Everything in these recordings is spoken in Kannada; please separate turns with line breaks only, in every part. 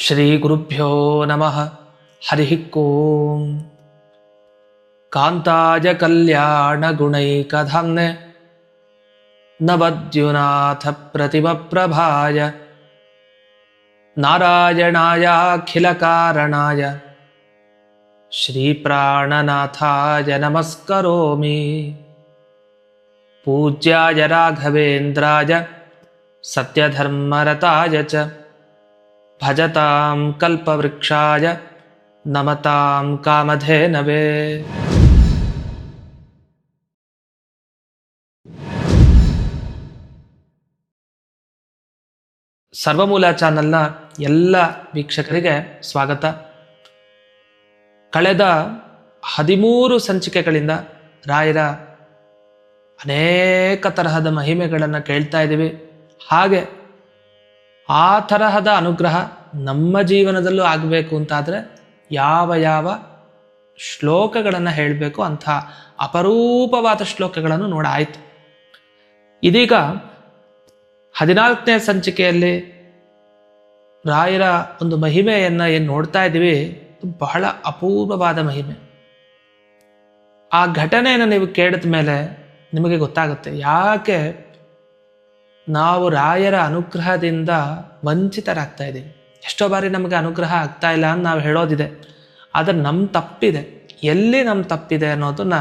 ಶ್ರೀ ಗುರುಭ್ಯೋ ನಮಃ. ಹರಿ ಓಂ. ಕಾಂತಾಯ ಕಲ್ಯಾಣ ಗುಣೈಕಧಾಮ್ನೆ ನವದ್ಯುನಾಥ ಪ್ರತಿಮ ಪ್ರಭಾಯ ನಾರಾಯಣಾಯ ಅಖಿಲ ಕಾರಣಾಯ ಶ್ರೀ ಪ್ರಾಣನಾಥಾಯ ನಮಸ್ಕರೋಮಿ. ಪೂಜ್ಯಾಯ ರಾಘವೇಂದ್ರಾಯ ಸತ್ಯಧರ್ಮರತಾಯ ಚ ಭಜತಾಂ ಕಲ್ಪವೃಕ್ಷಾಯ ನಮತಾಂ ಕಾಮಧೇನವೇ. ಸರ್ವಮೂಲ ಚಾನಲ್ನ ಎಲ್ಲ ವೀಕ್ಷಕರಿಗೆ ಸ್ವಾಗತ. ಕಳೆದ 13 ಸಂಚಿಕೆಗಳಿಂದ ರಾಯರ ಅನೇಕ ತರಹದ ಮಹಿಮೆಗಳನ್ನು ಕೇಳ್ತಾ ಇದ್ದೀವಿ. ಹಾಗೆ ಆ ತರಹದ ಅನುಗ್ರಹ ನಮ್ಮ ಜೀವನದಲ್ಲೂ ಆಗಬೇಕು ಅಂತಾದರೆ ಯಾವ ಶ್ಲೋಕಗಳನ್ನು ಹೇಳಬೇಕು ಅಂಥ ಅಪರೂಪವಾದ ಶ್ಲೋಕಗಳನ್ನು ನೋಡಾಯಿತು. ಇದೀಗ 14ನೇ ಸಂಚಿಕೆಯಲ್ಲಿ ರಾಯರ ಒಂದು ಮಹಿಮೆಯನ್ನು ಏನು ನೋಡ್ತಾ ಇದ್ದೀವಿ, ಬಹಳ ಅಪೂರ್ವವಾದ ಮಹಿಮೆ. ಆ ಘಟನೆಯನ್ನು ನೀವು ಕೇಳಿದ ಮೇಲೆ ನಿಮಗೆ ಗೊತ್ತಾಗುತ್ತೆ ಯಾಕೆ ನಾವು ರಾಯರ ಅನುಗ್ರಹದಿಂದ ವಂಚಿತರಾಗ್ತಾ ಇದ್ದೀವಿ. ಎಷ್ಟೋ ಬಾರಿ ನಮಗೆ ಅನುಗ್ರಹ ಆಗ್ತಾ ಇಲ್ಲ ಅಂತ ನಾವು ಹೇಳೋದಿದೆ, ಆದರೆ ನಮ್ಮ ತಪ್ಪಿದೆ. ಎಲ್ಲಿ ನಮ್ಮ ತಪ್ಪಿದೆ ಅನ್ನೋದನ್ನು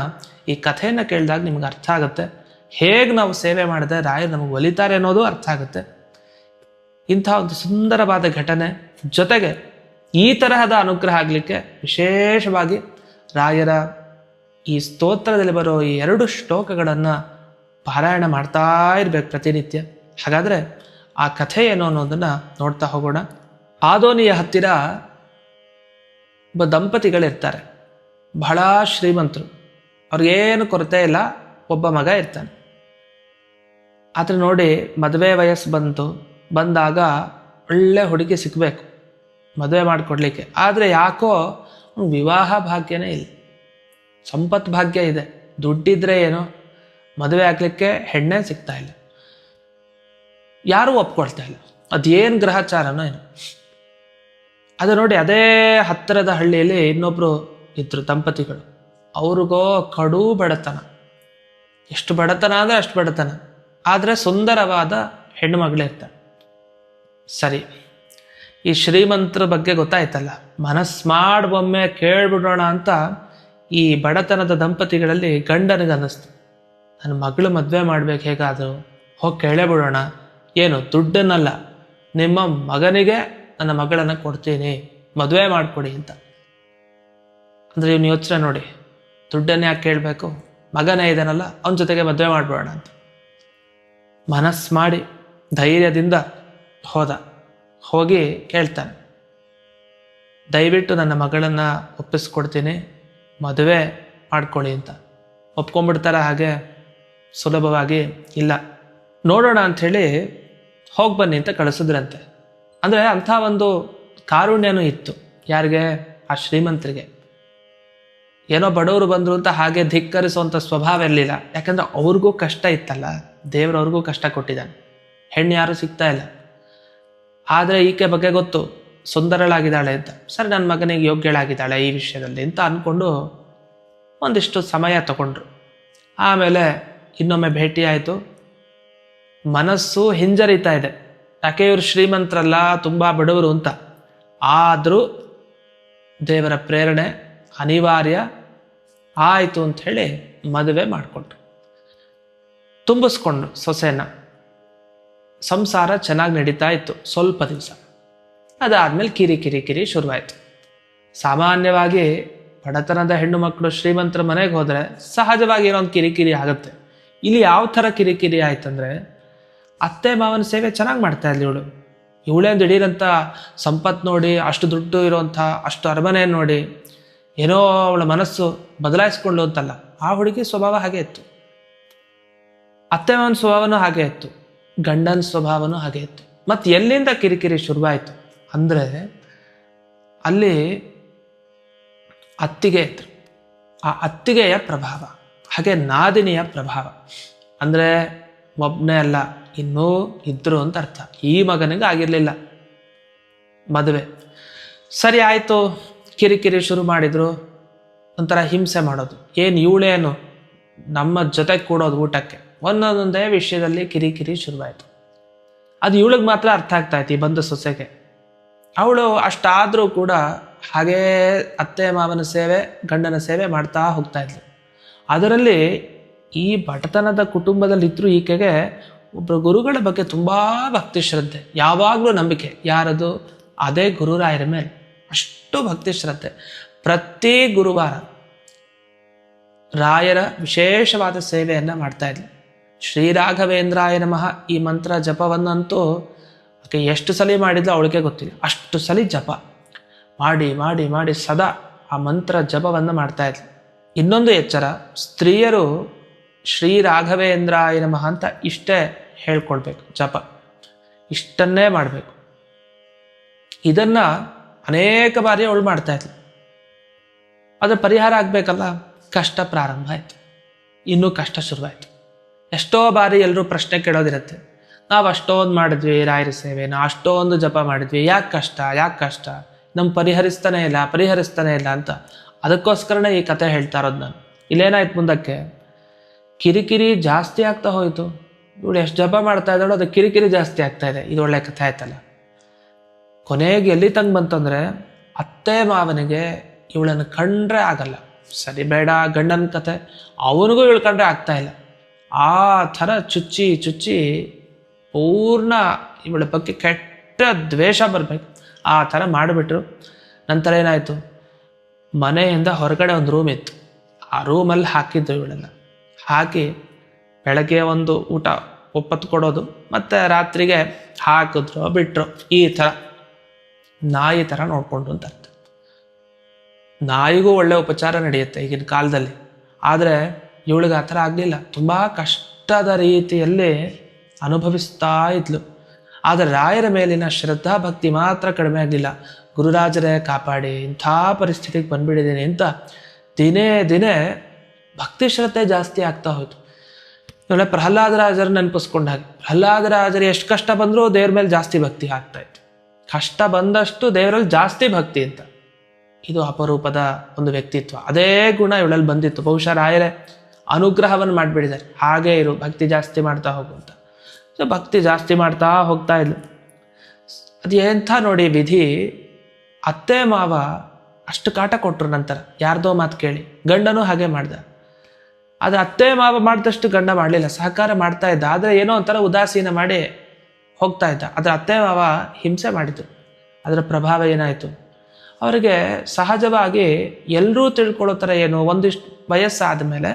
ಈ ಕಥೆಯನ್ನು ಕೇಳಿದಾಗ ನಿಮ್ಗೆ ಅರ್ಥ ಆಗುತ್ತೆ. ಹೇಗೆ ನಾವು ಸೇವೆ ಮಾಡಿದ್ರೆ ರಾಯರು ನಮಗೆ ಒಲಿತಾರೆ ಅನ್ನೋದು ಅರ್ಥ ಆಗುತ್ತೆ. ಇಂಥ ಒಂದು ಸುಂದರವಾದ ಘಟನೆ ಜೊತೆಗೆ ಈ ತರಹದ ಅನುಗ್ರಹ ಆಗಲಿಕ್ಕೆ ವಿಶೇಷವಾಗಿ ರಾಯರ ಈ ಸ್ತೋತ್ರದಲ್ಲಿ ಬರೋ ಈ 2 ಶ್ಲೋಕಗಳನ್ನು ಪಾರಾಯಣ ಮಾಡ್ತಾ ಇರಬೇಕು ಪ್ರತಿನಿತ್ಯ. ಹಾಗಾದರೆ ಆ ಕಥೆ ಏನು ಅನ್ನೋದನ್ನು ನೋಡ್ತಾ ಹೋಗೋಣ. ಆದೋನಿಯ ಹತ್ತಿರ ಒಬ್ಬ ದಂಪತಿಗಳಿರ್ತಾರೆ, ಬಹಳ ಶ್ರೀಮಂತರು, ಅವ್ರಿಗೇನು ಕೊರತೆ ಇಲ್ಲ. ಒಬ್ಬ ಮಗ ಇರ್ತಾನೆ. ಆದರೆ ನೋಡಿ, ಮದುವೆ ವಯಸ್ಸು ಬಂದಾಗ ಒಳ್ಳೆ ಹುಡುಗಿ ಸಿಕ್ಕಬೇಕು ಮದುವೆ ಮಾಡಿಕೊಡ್ಲಿಕ್ಕೆ. ಆದರೆ ಯಾಕೋ ವಿವಾಹ ಭಾಗ್ಯನೇ ಇಲ್ಲ. ಸಂಪತ್ತು ಭಾಗ್ಯ ಇದೆ, ದುಡ್ಡಿದ್ರೆ ಏನೋ, ಮದುವೆ ಆಗಲಿಕ್ಕೆ ಹೆಣ್ಣೆ ಸಿಗ್ತಾ ಇಲ್ಲ, ಯಾರೂ ಒಪ್ಕೊಳ್ತಾ ಇಲ್ಲ. ಅದೇನು ಗ್ರಹಚಾರನೋ ಏನೋ. ಅದು ನೋಡಿ, ಅದೇ ಹತ್ತಿರದ ಹಳ್ಳಿಯಲ್ಲಿ ಇನ್ನೊಬ್ಬರು ಇದ್ರು ದಂಪತಿಗಳು. ಅವ್ರಿಗೋ ಕಡು ಬಡತನ. ಎಷ್ಟು ಬಡತನ ಅಂದರೆ ಅಷ್ಟು ಬಡತನ, ಆದರೆ ಸುಂದರವಾದ ಹೆಣ್ಣು ಮಗಳಿರ್ತಾಳೆ. ಸರಿ, ಈ ಶ್ರೀಮಂತರ ಬಗ್ಗೆ ಗೊತ್ತಾಯ್ತಲ್ಲ, ಮನಸ್ಸು ಮಾಡಿ ಒಮ್ಮೆ ಕೇಳ್ಬಿಡೋಣ ಅಂತ ಈ ಬಡತನದ ದಂಪತಿಗಳಲ್ಲಿ ಗಂಡನಿಗೆ ಅನ್ನಿಸ್ತು, ನನ್ನ ಮಗಳು ಮದುವೆ ಮಾಡ್ಬೇಕು, ಹೇಗಾದರೂ ಹೋಗಿ ಕೇಳೇ ಬಿಡೋಣ. ಏನು, ದುಡ್ಡನ್ನಲ್ಲ, ನಿಮ್ಮ ಮಗನಿಗೆ ನನ್ನ ಮಗಳನ್ನು ಕೊಡ್ತೀನಿ, ಮದುವೆ ಮಾಡಿಕೊಡಿ ಅಂತ. ಅಂದರೆ ಇವನು ಯೋಚನೆ ನೋಡಿ, ದುಡ್ಡನ್ನು ಯಾಕೆ ಕೇಳಬೇಕು, ಮಗನೇ ಇದ್ದಾನಲ್ಲ ಅವನ ಜೊತೆಗೆ ಮದುವೆ ಮಾಡಿಬಿಡೋಣ ಅಂತ ಮನಸ್ಸು ಮಾಡಿ ಧೈರ್ಯದಿಂದ ಹೋಗಿ ಕೇಳ್ತಾನೆ, ದಯವಿಟ್ಟು ನನ್ನ ಮಗಳನ್ನು ಒಪ್ಪಿಸ್ಕೊಡ್ತೀನಿ, ಮದುವೆ ಮಾಡ್ಕೊಳ್ಳಿ ಅಂತ. ಒಪ್ಕೊಂಡ್ಬಿಡ್ತಾರೆ ಹಾಗೆ ಸುಲಭವಾಗಿ? ಇಲ್ಲ, ನೋಡೋಣ ಅಂಥೇಳಿ ಹೋಗಿ ಬನ್ನಿ ಅಂತ ಕಳಿಸಿದ್ರಂತೆ. ಅಂದರೆ ಅಂಥ ಒಂದು ಕಾರುಣ್ಯನೂ ಇತ್ತು. ಯಾರಿಗೆ? ಆ ಶ್ರೀಮಂತರಿಗೆ. ಏನೋ ಬಡವರು ಬಂದರು ಅಂತ ಹಾಗೆ ಧಿಕ್ಕರಿಸುವಂಥ ಸ್ವಭಾವ ಇರಲಿಲ್ಲ. ಯಾಕಂದರೆ ಅವ್ರಿಗೂ ಕಷ್ಟ ಇತ್ತಲ್ಲ, ದೇವರವ್ರಿಗೂ ಕಷ್ಟ ಕೊಟ್ಟಿದ್ದಾನೆ. ಹೆಣ್ಣು ಯಾರೂ ಸಿಗ್ತಾ ಇಲ್ಲ. ಆದರೆ ಈಕೆ ಬಗ್ಗೆ ಗೊತ್ತು, ಸುಂದರಳಾಗಿದ್ದಾಳೆ ಅಂತ. ಸರಿ, ನನ್ನ ಮಗನಿಗೆ ಯೋಗ್ಯಳಾಗಿದ್ದಾಳೆ ಈ ವಿಷಯದಲ್ಲಿ ಅಂತ ಅಂದ್ಕೊಂಡು ಒಂದಿಷ್ಟು ಸಮಯ ತಗೊಂಡ್ರು. ಆಮೇಲೆ ಇನ್ನೊಮ್ಮೆ ಭೇಟಿ ಆಯಿತು. ಮನಸ್ಸು ಹಿಂಜರಿತಾ ಇದೆ, ಯಾಕೆ ಇವರು ಶ್ರೀಮಂತರಲ್ಲ, ತುಂಬ ಬಡವರು ಅಂತ. ಆದರೂ ದೇವರ ಪ್ರೇರಣೆ ಅನಿವಾರ್ಯ ಆಯಿತು ಅಂಥೇಳಿ ಮದುವೆ ಮಾಡಿಕೊಂಡ್ರು. ತುಂಬಿಸ್ಕೊಂಡ್ರು ಸೊಸೆನ. ಸಂಸಾರ ಚೆನ್ನಾಗಿ ನಡೀತಾ ಇತ್ತು ಸ್ವಲ್ಪ ದಿವಸ. ಅದಾದಮೇಲೆ ಕಿರಿ ಶುರುವಾಯಿತು. ಸಾಮಾನ್ಯವಾಗಿ ಬಡತನದ ಹೆಣ್ಣು ಮಕ್ಕಳು ಶ್ರೀಮಂತರ ಮನೆಗೆ ಹೋದರೆ ಸಹಜವಾಗಿ ಏನೋ ಒಂದು ಕಿರಿಕಿರಿ ಆಗುತ್ತೆ. ಇಲ್ಲಿ ಯಾವ ಥರ ಕಿರಿಕಿರಿ ಆಯ್ತಂದರೆ, ಅತ್ತೆ ಮಾವನ ಸೇವೆ ಚೆನ್ನಾಗಿ ಮಾಡ್ತಾ ಇದ್ಲಿ ಇವಳು. ಇವಳೇನು ದಿಢೀರಂತ ಸಂಪತ್ತು ನೋಡಿ, ಅಷ್ಟು ದುಡ್ಡು ಇರೋವಂಥ ಅಷ್ಟು ಅರಮನೆ ನೋಡಿ ಏನೋ ಅವಳ ಮನಸ್ಸು ಬದಲಾಯಿಸ್ಕೊಂಡು ಅಂತಲ್ಲ, ಆ ಹುಡುಗಿ ಸ್ವಭಾವ ಹಾಗೆ ಇತ್ತು. ಅತ್ತೆ ಮಾವನ ಸ್ವಭಾವನೂ ಹಾಗೆ ಇತ್ತು, ಗಂಡನ ಸ್ವಭಾವನೂ ಹಾಗೆ ಇತ್ತು. ಮತ್ತು ಎಲ್ಲಿಂದ ಕಿರಿಕಿರಿ ಶುರುವಾಯಿತು ಅಂದರೆ, ಅಲ್ಲಿ ಅತ್ತಿಗೆ ಇತ್ತು. ಆ ಅತ್ತಿಗೆಯ ಪ್ರಭಾವ, ಹಾಗೆ ನಾದಿನಿಯ ಪ್ರಭಾವ. ಅಂದರೆ ಒಬ್ಬನೇ ಅಲ್ಲ, ಇನ್ನೂ ಇದ್ರು ಅಂತ ಅರ್ಥ. ಈ ಮಗನಿಗೆ ಆಗಿರಲಿಲ್ಲ ಮದುವೆ. ಸರಿ ಆಯಿತು, ಕಿರಿಕಿರಿ ಶುರು ಮಾಡಿದರು, ಒಂಥರ ಹಿಂಸೆ ಮಾಡೋದು. ಏನು ಇವಳೇನು ನಮ್ಮ ಜೊತೆಗೆ ಕೂಡೋದು ಊಟಕ್ಕೆ, ಒಂದೊಂದೇ ವಿಷಯದಲ್ಲಿ ಕಿರಿಕಿರಿ ಶುರುವಾಯಿತು. ಅದು ಇವಳಿಗೆ ಮಾತ್ರ ಅರ್ಥ ಆಗ್ತಾಯಿತ್ತು, ಈ ಬಂದ ಸೊಸೆಗೆ. ಅವಳು ಅಷ್ಟಾದರೂ ಕೂಡ ಹಾಗೇ ಅತ್ತೆ ಮಾವನ ಸೇವೆ, ಗಂಡನ ಸೇವೆ ಮಾಡ್ತಾ ಹೋಗ್ತಾ ಇದ್ಲು. ಅದರಲ್ಲಿ ಈ ಬಡತನದ ಕುಟುಂಬದಲ್ಲಿದ್ದರೂ ಈಕೆಗೆ ಒಬ್ಬರು ಗುರುಗಳ ಬಗ್ಗೆ ತುಂಬ ಭಕ್ತಿ ಶ್ರದ್ಧೆ, ಯಾವಾಗಲೂ ನಂಬಿಕೆ. ಯಾರದು? ಅದೇ ಗುರುರಾಯರ ಮೇಲೆ ಅಷ್ಟು ಭಕ್ತಿ ಶ್ರದ್ಧೆ. ಪ್ರತಿ ಗುರುವಾರ ರಾಯರ ವಿಶೇಷವಾದ ಸೇವೆಯನ್ನು ಮಾಡ್ತಾ ಇದ್ಲು. ಶ್ರೀರಾಘವೇಂದ್ರಾಯ ನಮಃ ಈ ಮಂತ್ರ ಜಪವನ್ನಂತೂ ಆಕೆ ಎಷ್ಟು ಸಲ ಮಾಡಿದ್ಲು ಅವಳಿಗೆ ಗೊತ್ತಿಲ್ಲ. ಅಷ್ಟು ಸಲ ಜಪ ಮಾಡಿ ಮಾಡಿ ಮಾಡಿ ಸದಾ ಆ ಮಂತ್ರ ಜಪವನ್ನು ಮಾಡ್ತಾ ಇದ್ಲು. ಇನ್ನೊಂದು ಎಚ್ಚರ, ಸ್ತ್ರೀಯರು ಶ್ರೀರಾಘವೇಂದ್ರಾಯ ನಮಃ ಅಂತ ಇಷ್ಟೇ ಹೇಳ್ಕೊಳ್ಬೇಕು, ಜಪ ಇಷ್ಟನ್ನೇ ಮಾಡಬೇಕು. ಇದನ್ನು ಅನೇಕ ಬಾರಿ ಅವಳು ಮಾಡ್ತಾ ಇದ್ಲು. ಅದರ ಪರಿಹಾರ ಆಗಬೇಕಲ್ಲ, ಕಷ್ಟ ಪ್ರಾರಂಭ ಆಯಿತು. ಇನ್ನೂ ಕಷ್ಟ ಶುರುವಾಯಿತು. ಎಷ್ಟೋ ಬಾರಿ ಎಲ್ಲರೂ ಪ್ರಶ್ನೆ ಕೇಳೋದಿರುತ್ತೆ, ನಾವು ಅಷ್ಟೊಂದು ಮಾಡಿದ್ವಿ ರಾಯರ ಸೇವೆನ, ಅಷ್ಟೊಂದು ಜಪ ಮಾಡಿದ್ವಿ, ಯಾಕೆ ಕಷ್ಟ, ಯಾಕೆ ಕಷ್ಟ, ನಮ್ಗೆ ಪರಿಹರಿಸ್ತಾನೆ ಇಲ್ಲ ಅಂತ. ಅದಕ್ಕೋಸ್ಕರನೇ ಈ ಕತೆ ಹೇಳ್ತಾ ಇರೋದು ನಾನು. ಇಲ್ಲೇನಾಯ್ತು, ಮುಂದಕ್ಕೆ ಕಿರಿಕಿರಿ ಜಾಸ್ತಿ ಆಗ್ತಾ ಹೋಯಿತು. ಇವಳು ಎಷ್ಟು ಜಪ ಮಾಡ್ತಾ ಇದ್ದಾಳೋ ಅದು ಕಿರಿಕಿರಿ ಜಾಸ್ತಿ ಆಗ್ತಾ ಇದೆ. ಇದು ಒಳ್ಳೆ ಕಥೆ ಆಯ್ತಲ್ಲ. ಕೊನೆಗೆ ಎಲ್ಲಿ ತಂಗ ಬಂತಂದರೆ, ಅತ್ತೆ ಮಾವನಿಗೆ ಇವಳನ್ನು ಕಂಡ್ರೆ ಆಗಲ್ಲ. ಸರಿ ಬೇಡ ಗಂಡನ ಕತೆ, ಅವನಿಗೂ ಇವಳು ಕಂಡ್ರೆ ಆಗ್ತಾ ಇಲ್ಲ. ಆ ಥರ ಚುಚ್ಚಿ ಚುಚ್ಚಿ ಪೂರ್ಣ ಇವಳ ಬಗ್ಗೆ ಕೆಟ್ಟ ದ್ವೇಷ ಬರಬೇಕು, ಆ ಥರ ಮಾಡಿಬಿಟ್ರು. ನಂತರ ಏನಾಯಿತು, ಮನೆಯಿಂದ ಹೊರಗಡೆ ಒಂದು ರೂಮ್ ಇತ್ತು, ಆ ರೂಮಲ್ಲಿ ಹಾಕಿದ್ದು ಇವಳನ್ನು. ಹಾಕಿ ಬೆಳಗ್ಗೆ ಒಂದು ಊಟ ಒಪ್ಪತ್ತು ಕೊಡೋದು, ಮತ್ತು ರಾತ್ರಿಗೆ ಹಾಕಿದ್ರು ಬಿಟ್ಟರು. ಈ ಥರ ನಾಯಿ ಥರ ನೋಡಿಕೊಂಡು ಅಂತ ಅರ್ಥ. ನಾಯಿಗೂ ಒಳ್ಳೆ ಉಪಚಾರ ನಡೆಯುತ್ತೆ ಈಗಿನ ಕಾಲದಲ್ಲಿ. ಆದರೆ ಇವಳಿಗೆ ಆ ಥರ ಆಗಲಿಲ್ಲ. ತುಂಬ ಕಷ್ಟದ ರೀತಿಯಲ್ಲಿ ಅನುಭವಿಸ್ತಾ ಇದ್ಲು. ಆದರೆ ರಾಯರ ಮೇಲಿನ ಶ್ರದ್ಧಾ ಭಕ್ತಿ ಮಾತ್ರ ಕಡಿಮೆ ಆಗಲಿಲ್ಲ. ಗುರುರಾಜರೇ ಕಾಪಾಡಿ, ಇಂಥ ಪರಿಸ್ಥಿತಿಗೆ ಬಂದ್ಬಿಟ್ಟಿದ್ದೀನಿ ಅಂತ ದಿನೇ ದಿನೇ ಭಕ್ತಿ ಶ್ರದ್ಧೆ ಜಾಸ್ತಿ ಆಗ್ತಾ ಹೋಯ್ತು. ಇವಳೆ ಪ್ರಹ್ಲಾದರಾಜರು ನೆನಪಿಸ್ಕೊಂಡಾಗ, ಪ್ರಹ್ಲಾದರಾಜರು ಎಷ್ಟು ಕಷ್ಟ ಬಂದರೂ ದೇವ್ರ ಮೇಲೆ ಜಾಸ್ತಿ ಭಕ್ತಿ ಆಗ್ತಾಯಿತ್ತು. ಕಷ್ಟ ಬಂದಷ್ಟು ದೇವರಲ್ಲಿ ಜಾಸ್ತಿ ಭಕ್ತಿ ಅಂತ. ಇದು ಅಪರೂಪದ ಒಂದು ವ್ಯಕ್ತಿತ್ವ. ಅದೇ ಗುಣ ಇವಳಲ್ಲಿ ಬಂದಿತ್ತು. ಬಹುಶಃ ರಾಯರೇ ಅನುಗ್ರಹವನ್ನು ಮಾಡಿಬಿಟ್ಟಿದ್ದಾರೆ, ಹಾಗೇ ಇರು, ಭಕ್ತಿ ಜಾಸ್ತಿ ಮಾಡ್ತಾ ಹೋಗು ಅಂತ. ಸೊ ಭಕ್ತಿ ಜಾಸ್ತಿ ಮಾಡ್ತಾ ಹೋಗ್ತಾ ಇದ್ಲು. ಅದು ಎಂಥ ನೋಡಿ ವಿಧಿ, ಅತ್ತೆ ಮಾವ ಅಷ್ಟು ಕಾಟ ಕೊಟ್ಟರು. ನಂತರ ಯಾರ್ದೋ ಮಾತು ಕೇಳಿ ಗಂಡನೂ ಹಾಗೆ ಮಾಡ್ದ. ಆದರೆ ಅತ್ತೆ ಮಾವ ಮಾಡಿದಷ್ಟು ಗಂಡ ಮಾಡಲಿಲ್ಲ, ಸಹಕಾರ ಮಾಡ್ತಾ ಇದ್ದ. ಆದರೆ ಏನೋ ಒಂಥರ ಉದಾಸೀನ ಮಾಡಿ ಹೋಗ್ತಾ ಇದ್ದ. ಆದರೆ ಅತ್ತೆ ಮಾವ ಹಿಂಸೆ ಮಾಡಿದ್ರು. ಅದರ ಪ್ರಭಾವ ಏನಾಯಿತು, ಅವರಿಗೆ ಸಹಜವಾಗಿ ಎಲ್ಲರೂ ತಿಳ್ಕೊಳ್ಳೋ ಥರ ಏನು, ಒಂದಿಷ್ಟು ವಯಸ್ಸಾದ ಮೇಲೆ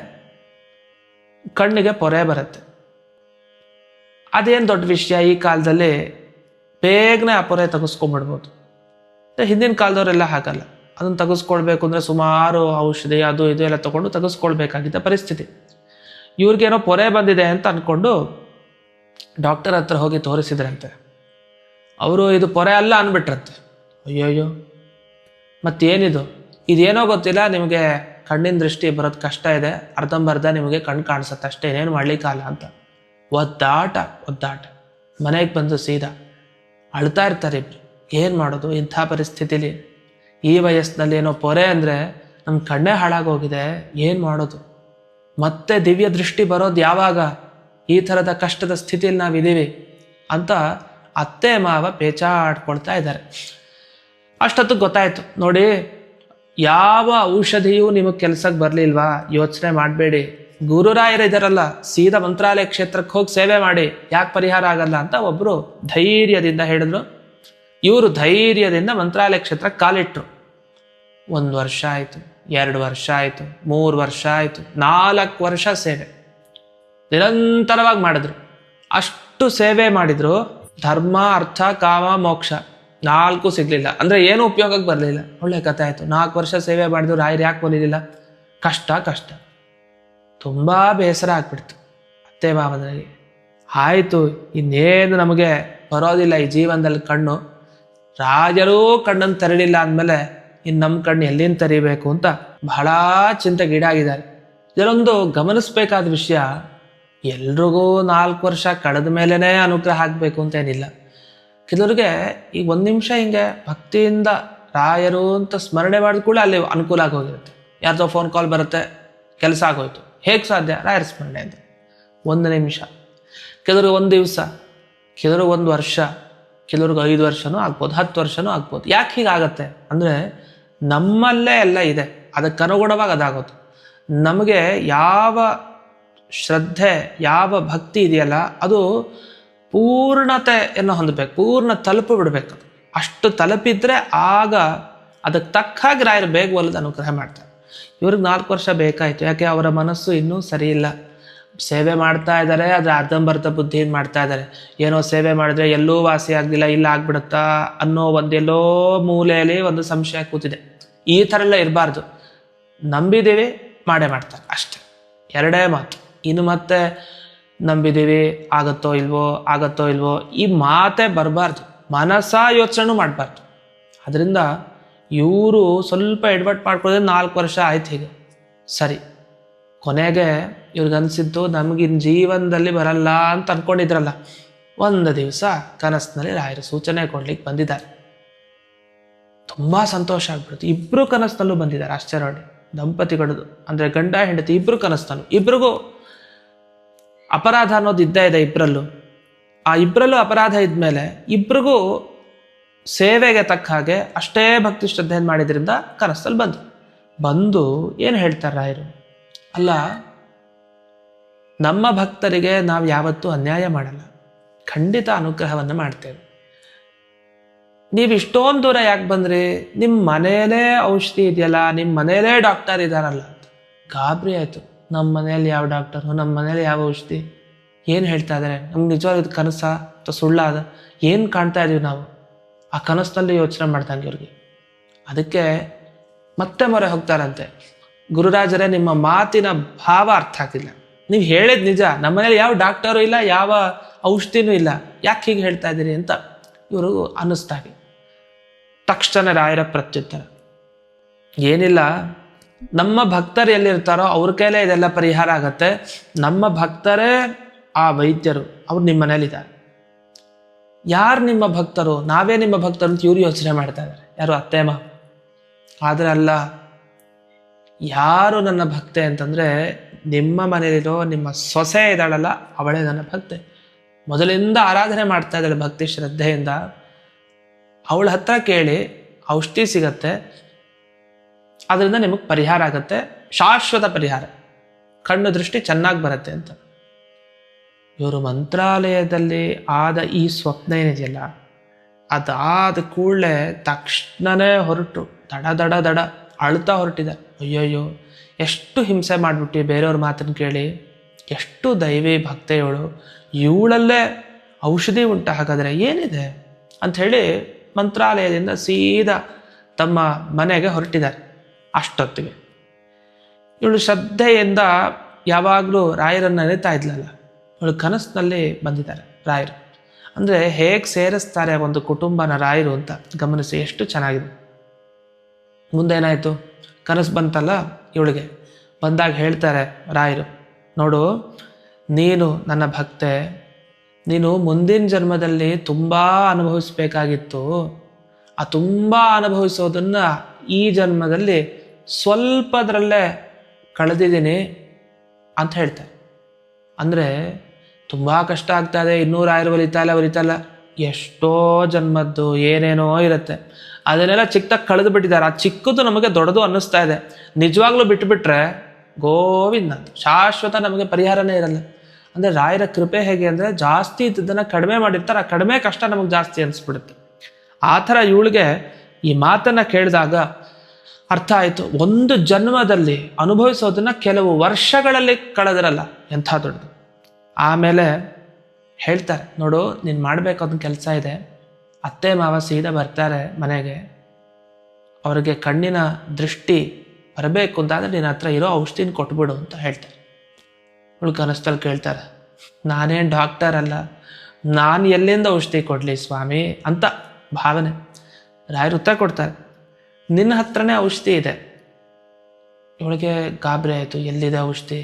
ಕಣ್ಣಿಗೆ ಪೊರೆ ಬರುತ್ತೆ. ಅದೇನು ದೊಡ್ಡ ವಿಷಯ, ಈ ಕಾಲದಲ್ಲಿ ಬೇಗನೆ ಆ ಪೊರೆ ತೆಗೆಸ್ಕೊಂಡ್ಬಿಡ್ಬೋದು. ಹಿಂದಿನ ಕಾಲದವರೆಲ್ಲ ಹಾಗಲ್ಲ. ಅದನ್ನು ತೆಗೆಸ್ಕೊಳ್ಬೇಕು ಅಂದರೆ ಸುಮಾರು ಔಷಧಿ ಅದು ಇದು ಎಲ್ಲ ತೊಗೊಂಡು ತೆಗೆಸ್ಕೊಳ್ಬೇಕಾಗಿದ್ದ ಪರಿಸ್ಥಿತಿ. ಇವ್ರಿಗೇನೋ ಪೊರೆ ಬಂದಿದೆ ಅಂತ ಅಂದ್ಕೊಂಡು ಡಾಕ್ಟರ್ ಹತ್ರ ಹೋಗಿ ತೋರಿಸಿದ್ರಂತೆ. ಅವರು ಇದು ಪೊರೆ ಅಲ್ಲ ಅಂದ್ಬಿಟ್ರಂತೆ. ಅಯ್ಯೋಯ್ಯೋ, ಮತ್ತೇನಿದು, ಇದೇನೋ ಗೊತ್ತಿಲ್ಲ, ನಿಮಗೆ ಕಣ್ಣಿನ ದೃಷ್ಟಿ ಬರೋದು ಕಷ್ಟ ಇದೆ, ಅರ್ಧಂಬರ್ಧ ನಿಮಗೆ ಕಣ್ಣು ಕಾಣಿಸುತ್ತೆ ಅಷ್ಟೇ, ಏನೇನು ಮಾಡಲಿಕ್ಕಲ್ಲ ಅಂತ ಒದ್ದಾಟ. ಮನೆಗೆ ಬಂದು ಸೀದಾ ಅಳ್ತಾ ಇರ್ತಾರೆ ಇಬ್ರು. ಏನು ಮಾಡೋದು ಇಂಥ ಪರಿಸ್ಥಿತಿಲಿ, ಈ ವಯಸ್ಸಿನಲ್ಲಿ ಏನೋ ಪೊರೆ ಅಂದರೆ ನಮ್ಮ ಕಣ್ಣೇ ಹಾಳಾಗೋಗಿದೆ, ಏನು ಮಾಡೋದು, ಮತ್ತೆ ದಿವ್ಯ ದೃಷ್ಟಿ ಬರೋದು ಯಾವಾಗ, ಈ ಥರದ ಕಷ್ಟದ ಸ್ಥಿತಿಯಲ್ಲಿ ನಾವಿದ್ದೀವಿ ಅಂತ ಅತ್ತೆ ಮಾವ ಪೇಚಾಡ್ಕೊಳ್ತಾ ಇದ್ದಾರೆ. ಅಷ್ಟೊತ್ತಿಗೆ ಗೊತ್ತಾಯಿತು, ನೋಡಿ ಯಾವ ಔಷಧಿಯೂ ನಿಮಗೆ ಕೆಲಸಕ್ಕೆ ಬರಲಿಲ್ವಾ, ಯೋಚನೆ ಮಾಡಬೇಡಿ, ಗುರುರಾಯರಿದ್ದಾರಲ್ಲ, ಸೀದಾ ಮಂತ್ರಾಲಯ ಕ್ಷೇತ್ರಕ್ಕೆ ಹೋಗಿ ಸೇವೆ ಮಾಡಿ, ಯಾಕೆ ಪರಿಹಾರ ಆಗಲ್ಲ ಅಂತ ಒಬ್ಬರು ಧೈರ್ಯದಿಂದ ಹೇಳಿದ್ರು. ಇವರು ಧೈರ್ಯದಿಂದ ಮಂತ್ರಾಲಯ ಕ್ಷೇತ್ರಕ್ಕೆ ಕಾಲಿಟ್ರು. 1 ವರ್ಷ ಆಯಿತು, 2 ವರ್ಷ ಆಯಿತು, 3 ವರ್ಷ ಆಯಿತು, 4 ವರ್ಷ ಸೇವೆ ನಿರಂತರವಾಗಿ ಮಾಡಿದ್ರು. ಅಷ್ಟು ಸೇವೆ ಮಾಡಿದ್ರು, ಧರ್ಮ ಅರ್ಥ ಕಾಮ ಮೋಕ್ಷ 4 ಸಿಗಲಿಲ್ಲ. ಅಂದರೆ ಏನೂ ಉಪಯೋಗಕ್ಕೆ ಬರಲಿಲ್ಲ. ಒಳ್ಳೆ ಕಥೆ ಆಯಿತು. 4 ವರ್ಷ ಸೇವೆ ಮಾಡಿದ್ರು, ರಾಯರು ಯಾಕೆ ಒಲಿಲಿಲ್ಲ? ಕಷ್ಟ. ತುಂಬ ಬೇಸರ ಆಗ್ಬಿಡ್ತು ಅತ್ತೆ ಮಾವನಿಗೆ. ಆಯಿತು, ಇನ್ನೇನು ನಮಗೆ ಬರೋದಿಲ್ಲ ಈ ಜೀವನದಲ್ಲಿ ಕಣ್ಣು, ರಾಜರೂ ಕಣ್ಣನ್ನು ತೆರಳಿಲ್ಲ ಅಂದಮೇಲೆ ಇನ್ನು ನಮ್ಮ ಕಣ್ಣು ಎಲ್ಲಿಂದ ತೆರೀಬೇಕು ಅಂತ ಬಹಳ ಚಿಂತೆಗೀಡಾಗಿದ್ದಾರೆ. ಇದರೊಂದು ಗಮನಿಸಬೇಕಾದ ವಿಷಯ, ಎಲ್ರಿಗೂ 4 ವರ್ಷ ಕಳೆದ ಮೇಲೇ ಅನುಗ್ರಹ ಆಗಬೇಕು ಅಂತೇನಿಲ್ಲ. ಕೆಲವ್ರಿಗೆ ಈಗ 1 ನಿಮಿಷ ಹಿಂಗೆ ಭಕ್ತಿಯಿಂದ ರಾಯರು ಅಂತ ಸ್ಮರಣೆ ಮಾಡಿದ ಕೂಡ ಅಲ್ಲಿ ಅನುಕೂಲ ಆಗೋಗಿರುತ್ತೆ. ಯಾರ್ದೋ ಫೋನ್ ಕಾಲ್ ಬರುತ್ತೆ, ಕೆಲಸ ಆಗೋಯ್ತು. ಹೇಗೆ ಸಾಧ್ಯ? ರಾಯರ ಸ್ಮರಣೆ ಅಂತ. 1 ನಿಮಿಷ, ಕೆಲವ್ರಿಗೆ 1 ದಿವಸ, ಕೆಲವ್ರಿಗೆ 1 ವರ್ಷ, ಕೆಲವ್ರಿಗೆ 5 ವರ್ಷನೂ ಆಗ್ಬೋದು, 10 ವರ್ಷನೂ ಆಗ್ಬೋದು. ಯಾಕೆ ಹೀಗಾಗತ್ತೆ ಅಂದರೆ ನಮ್ಮಲ್ಲೇ ಎಲ್ಲ ಇದೆ, ಅದಕ್ಕೆ ಅನುಗುಣವಾಗಿ ಅದಾಗೋದು. ನಮಗೆ ಯಾವ ಶ್ರದ್ಧೆ, ಯಾವ ಭಕ್ತಿ ಇದೆಯಲ್ಲ ಅದು ಪೂರ್ಣತೆಯನ್ನು ಹೊಂದಬೇಕು, ಪೂರ್ಣ ತಲುಪು ಬಿಡಬೇಕು. ಅಷ್ಟು ತಲುಪಿದ್ರೆ ಆಗ ಅದಕ್ಕೆ ತಕ್ಕ ಹಾಗೆ ರಾಯರು ಬೇಗ ಒಲಿದು ಅನುಗ್ರಹ ಮಾಡ್ತಾರೆ. ಇವ್ರಿಗೆ 4 ವರ್ಷ ಬೇಕಾಯಿತು. ಯಾಕೆ? ಅವರ ಮನಸ್ಸು ಇನ್ನೂ ಸರಿ ಇಲ್ಲ. ಸೇವೆ ಮಾಡ್ತಾ ಇದ್ದಾರೆ, ಆದರೆ ಅರ್ಧಂಬರ್ಧ ಬುದ್ಧಿಯಿಂದ ಮಾಡ್ತಾ ಇದ್ದಾರೆ. ಏನೋ ಸೇವೆ ಮಾಡಿದ್ರೆ ಎಲ್ಲೂ ವಾಸಿ ಆಗಲಿಲ್ಲ, ಇಲ್ಲ ಆಗ್ಬಿಡುತ್ತಾ ಅನ್ನೋ ಒಂದೆಲ್ಲೋ ಮೂಲೆಯಲ್ಲಿ ಒಂದು ಸಂಶಯ ಕೂತಿದೆ. ಈ ಥರ ಎಲ್ಲ ಇರಬಾರ್ದು. ನಂಬಿದ್ದೀವಿ, ಮಾಡೇ ಮಾಡ್ತಾರೆ ಅಷ್ಟೆ, 2 ಮಾತು. ಇನ್ನು ಮತ್ತೆ ನಂಬಿದ್ದೀವಿ, ಆಗತ್ತೋ ಇಲ್ವೋ ಈ ಮಾತೇ ಬರಬಾರ್ದು. ಮನಸ ಯೋಚನೆ ಮಾಡಬಾರ್ದು. ಅದರಿಂದ ಇವರು ಸ್ವಲ್ಪ ಎಡ್ವರ್ಟ್ ಮಾಡ್ಕೊಳ್ಳೋದ್ರೆ 4 ವರ್ಷ ಆಯ್ತು. ಹೀಗೆ ಸರಿ, ಕೊನೆಗೆ ಇವ್ರಿಗನ್ಸಿದ್ದು ನಮಗಿನ್ ಜೀವನದಲ್ಲಿ ಬರಲ್ಲ ಅಂತ ಅನ್ಕೊಂಡಿದ್ರಲ್ಲ. 1 ದಿವಸ ಕನಸಿನಲ್ಲಿ ರಾಯರು ಸೂಚನೆ ಕೊಡ್ಲಿಕ್ಕೆ ಬಂದಿದ್ದಾರೆ. ತುಂಬ ಸಂತೋಷ ಆಗ್ಬಿಡುತ್ತೆ. ಇಬ್ಬರು ಕನಸಿನಲ್ಲೂ ಬಂದಿದ್ದಾರೆ. ಆಶ್ಚರ್ಯ ನೋಡಿ, ದಂಪತಿಗಳದು ಅಂದರೆ ಗಂಡ ಹೆಂಡತಿ ಇಬ್ಬರು ಕನಸಿನಲ್ಲೂ. ಇಬ್ಬರಿಗೂ ಅಪರಾಧ ಅನ್ನೋದು ಇದ್ದೇ ಇದೆ ಇಬ್ಬರಲ್ಲೂ. ಆ ಇಬ್ಬರಲ್ಲೂ ಅಪರಾಧ ಇದ್ಮೇಲೆ ಇಬ್ಬರಿಗೂ ಸೇವೆಗೆ ತಕ್ಕ ಹಾಗೆ ಅಷ್ಟೇ ಭಕ್ತಿ ಶ್ರದ್ಧೆಯನ್ನು ಮಾಡಿದ್ರಿಂದ ಕನಸಲ್ಲಿ ಬಂದು ಏನು ಹೇಳ್ತಾರೆ ರಾಯರು? ಅಲ್ಲ, ನಮ್ಮ ಭಕ್ತರಿಗೆ ನಾವು ಯಾವತ್ತೂ ಅನ್ಯಾಯ ಮಾಡಲ್ಲ, ಖಂಡಿತ ಅನುಗ್ರಹವನ್ನು ಮಾಡ್ತೇವೆ. ನೀವು ಇಷ್ಟೊಂದು ದೂರ ಯಾಕೆ ಬಂದ್ರಿ? ನಿಮ್ಮ ಮನೆಯಲ್ಲೇ ಔಷಧಿ ಇದೆಯಲ್ಲ, ನಿಮ್ಮ ಮನೆಯಲ್ಲೇ ಡಾಕ್ಟರ್ ಇದ್ದಾರಲ್ಲ. ಗಾಬರಿ ಆಯಿತು. ನಮ್ಮ ಮನೆಯಲ್ಲಿ ಯಾವ ಡಾಕ್ಟರು, ನಮ್ಮ ಮನೇಲಿ ಯಾವ ಔಷಧಿ, ಏನು ಹೇಳ್ತಾ ಇದ್ದಾರೆ? ನಮ್ಗೆ ನಿಜವಾದ ಕನಸ ಅಥವಾ ಸುಳ್ಳಾದ? ಏನು ಕಾಣ್ತಾ ಇದೀವಿ ನಾವು? ಆ ಕನಸಿನಲ್ಲಿ ಯೋಚನೆ ಮಾಡ್ದಂಗೆ ಇವ್ರಿಗೆ. ಅದಕ್ಕೆ ಮತ್ತೆ ಮೊರೆ ಹೋಗ್ತಾರಂತೆ. ಗುರುರಾಜರೇ, ನಿಮ್ಮ ಮಾತಿನ ಭಾವ ಅರ್ಥ ಆಗಿಲ್ಲ. ನೀವು ಹೇಳಿದ ನಿಜ, ನಮ್ಮ ಮನೇಲಿ ಯಾವ ಡಾಕ್ಟರು ಇಲ್ಲ, ಯಾವ ಔಷಧಿನೂ ಇಲ್ಲ, ಯಾಕೆ ಹೀಗೆ ಹೇಳ್ತಾ ಇದ್ದೀರಿ ಅಂತ ಇವರು ಅನ್ನಿಸ್ತಾಗೆ. ತಕ್ಷಣ ರಾಯರ ಪ್ರತ್ಯುತ್ತರ, ಏನಿಲ್ಲ, ನಮ್ಮ ಭಕ್ತರು ಎಲ್ಲಿರ್ತಾರೋ ಅವ್ರ ಕೈಲೇ ಇದೆಲ್ಲ ಪರಿಹಾರ ಆಗತ್ತೆ. ನಮ್ಮ ಭಕ್ತರೇ ಆ ವೈದ್ಯರು, ಅವ್ರು ನಿಮ್ಮ ಮನೇಲಿದ್ದಾರೆ. ಯಾರು ನಿಮ್ಮ ಭಕ್ತರು? ನಾವೇ ನಿಮ್ಮ ಭಕ್ತರು ಅಂತ ಇವ್ರು ಯೋಚನೆ ಮಾಡ್ತಾ ಇದ್ದಾರೆ. ಯಾರು? ಅತ್ತೆ ಮಾವ. ಆದರೆ ಅಲ್ಲ, ಯಾರು ನನ್ನ ಭಕ್ತೆ ಅಂತಂದರೆ ನಿಮ್ಮ ಮನೆಯಲ್ಲಿರೋ ನಿಮ್ಮ ಸೊಸೆ ಇದ್ದಾಳಲ್ಲ, ಅವಳೇ ನನ್ನ ಭಕ್ತೆ. ಮೊದಲಿಂದ ಆರಾಧನೆ ಮಾಡ್ತಾ ಇದ್ದಾಳೆ ಭಕ್ತಿ ಶ್ರದ್ಧೆಯಿಂದ. ಅವಳ ಹತ್ರ ಕೇಳಿ, ಔಷಧಿ ಸಿಗತ್ತೆ, ಅದರಿಂದ ನಿಮಗೆ ಪರಿಹಾರ ಆಗತ್ತೆ, ಶಾಶ್ವತ ಪರಿಹಾರ, ಕಣ್ಣು ದೃಷ್ಟಿ ಚೆನ್ನಾಗಿ ಬರುತ್ತೆ ಅಂತ. ಇವರು ಮಂತ್ರಾಲಯದಲ್ಲಿ ಆದ ಈ ಸ್ವಪ್ನ ಏನಿದೆಯಲ್ಲ, ಅದಾದ ಕೂಡಲೇ ತಕ್ಷಣನೇ ಹೊರಟು ದಡ ಅಳ್ತಾ ಹೊರಟಿದ್ದಾರೆ. ಅಯ್ಯೋಯ್ಯೋ, ಎಷ್ಟು ಹಿಂಸೆ ಮಾಡಿಬಿಟ್ಟು ಬೇರೆಯವ್ರ ಮಾತನ್ನು ಕೇಳಿ, ಎಷ್ಟು ದೈವಿ ಭಕ್ತೆಯವಳು, ಇವಳಲ್ಲೇ ಔಷಧಿ ಉಂಟು, ಹಾಗಾದರೆ ಏನಿದೆ ಅಂಥೇಳಿ ಮಂತ್ರಾಲಯದಿಂದ ಸೀದಾ ತಮ್ಮ ಮನೆಗೆ ಹೊರಟಿದ್ದಾರೆ. ಅಷ್ಟೊತ್ತಿಗೆ ಇವಳು ಶ್ರದ್ಧೆಯಿಂದ ಯಾವಾಗಲೂ ರಾಯರನ್ನು ನೆನೆತಾ ಇದ್ಲಲ್ಲ, ಇವಳು ಕನಸಿನಲ್ಲಿ ಬಂದಿದ್ದಾರೆ ರಾಯರು. ಅಂದರೆ ಹೇಗೆ ಸೇರಿಸ್ತಾರೆ ಒಂದು ಕುಟುಂಬನ ರಾಯರು ಅಂತ ಗಮನಿಸಿ, ಎಷ್ಟು ಚೆನ್ನಾಗಿದೆ. ಮುಂದೇನಾಯಿತು? ಕನಸು ಬಂತಲ್ಲ ಇವಳಿಗೆ. ಬಂದಾಗ ಹೇಳ್ತಾರೆ ರಾಯರು, ನೋಡು, ನೀನು ನನ್ನ ಭಕ್ತೆ, ನೀನು ಮುಂದಿನ ಜನ್ಮದಲ್ಲಿ ತುಂಬ ಅನುಭವಿಸ್ಬೇಕಾಗಿತ್ತು. ಆ ತುಂಬ ಅನುಭವಿಸೋದನ್ನು ಈ ಜನ್ಮದಲ್ಲಿ ಸ್ವಲ್ಪದರಲ್ಲೇ ಕಳೆದಿದ್ದೀನಿ ಅಂತ ಹೇಳ್ತಾರೆ. ಅಂದರೆ ತುಂಬ ಕಷ್ಟ ಆಗ್ತಾ ಇದೆ, ಇನ್ನೂ ರಾಯರು ಒಲಿತಾಯಿಲ್ಲ. ಎಷ್ಟೋ ಜನ್ಮದ್ದು ಏನೇನೋ ಇರುತ್ತೆ, ಅದನ್ನೆಲ್ಲ ಚಿಕ್ಕದಾಗಿ ಕಳೆದು ಬಿಟ್ಟಿದ್ದಾರೆ. ಆ ಚಿಕ್ಕದು ನಮಗೆ ದೊಡ್ಡದು ಅನ್ನಿಸ್ತಾ ಇದೆ. ನಿಜವಾಗ್ಲೂ ಬಿಟ್ಟುಬಿಟ್ರೆ ಗೋವಿಂದ ಅಂತ, ಶಾಶ್ವತ ನಮಗೆ ಪರಿಹಾರನೇ ಇರಲ್ಲ. ಅಂದರೆ ರಾಯರ ಕೃಪೆ ಹೇಗೆ ಅಂದರೆ, ಜಾಸ್ತಿ ಇದ್ದದನ್ನು ಕಡಿಮೆ ಮಾಡಿರ್ತಾರೆ, ಆ ಕಡಿಮೆ ಕಷ್ಟ ನಮಗೆ ಜಾಸ್ತಿ ಅನಿಸ್ಬಿಡುತ್ತೆ. ಆ ಥರ ಇವಳಿಗೆ ಈ ಮಾತನ್ನು ಕೇಳಿದಾಗ ಅರ್ಥ ಆಯಿತು. ಒಂದು ಜನ್ಮದಲ್ಲಿ ಅನುಭವಿಸೋದನ್ನು ಕೆಲವು ವರ್ಷಗಳಲ್ಲಿ ಕಳೆದಿರಲ್ಲ, ಎಂಥ ದೊಡ್ಡದು. ಆಮೇಲೆ ಹೇಳ್ತಾರೆ, ನೋಡು, ನೀನು ಮಾಡಬೇಕಾದ ಕೆಲಸ ಇದೆ. ಅತ್ತೆ ಮಾವ ಸೀದಾ ಬರ್ತಾರೆ ಮನೆಗೆ, ಅವರಿಗೆ ಕಣ್ಣಿನ ದೃಷ್ಟಿ ಬರಬೇಕು ಅಂತಾದರೆ ನಿನ್ನ ಹತ್ರ ಇರೋ ಔಷಧಿನ ಕೊಟ್ಬಿಡು ಅಂತ ಹೇಳ್ತಾರೆ. ಇವಳು ಕನಸಲ್ಲಿ ಕೇಳ್ತಾರೆ, ನಾನೇನು ಡಾಕ್ಟರ್ ಅಲ್ಲ, ನಾನು ಎಲ್ಲಿಂದ ಔಷಧಿ ಕೊಡಲಿ ಸ್ವಾಮಿ ಅಂತ ಭಾವನೆ. ರಾಯರು ಉತ್ತರ ಕೊಡ್ತಾರೆ, ನಿನ್ನ ಹತ್ರನೇ ಔಷಧಿ ಇದೆ. ಇವಳಿಗೆ ಗಾಬರಿ ಆಯಿತು, ಎಲ್ಲಿದೆ ಔಷಧಿ?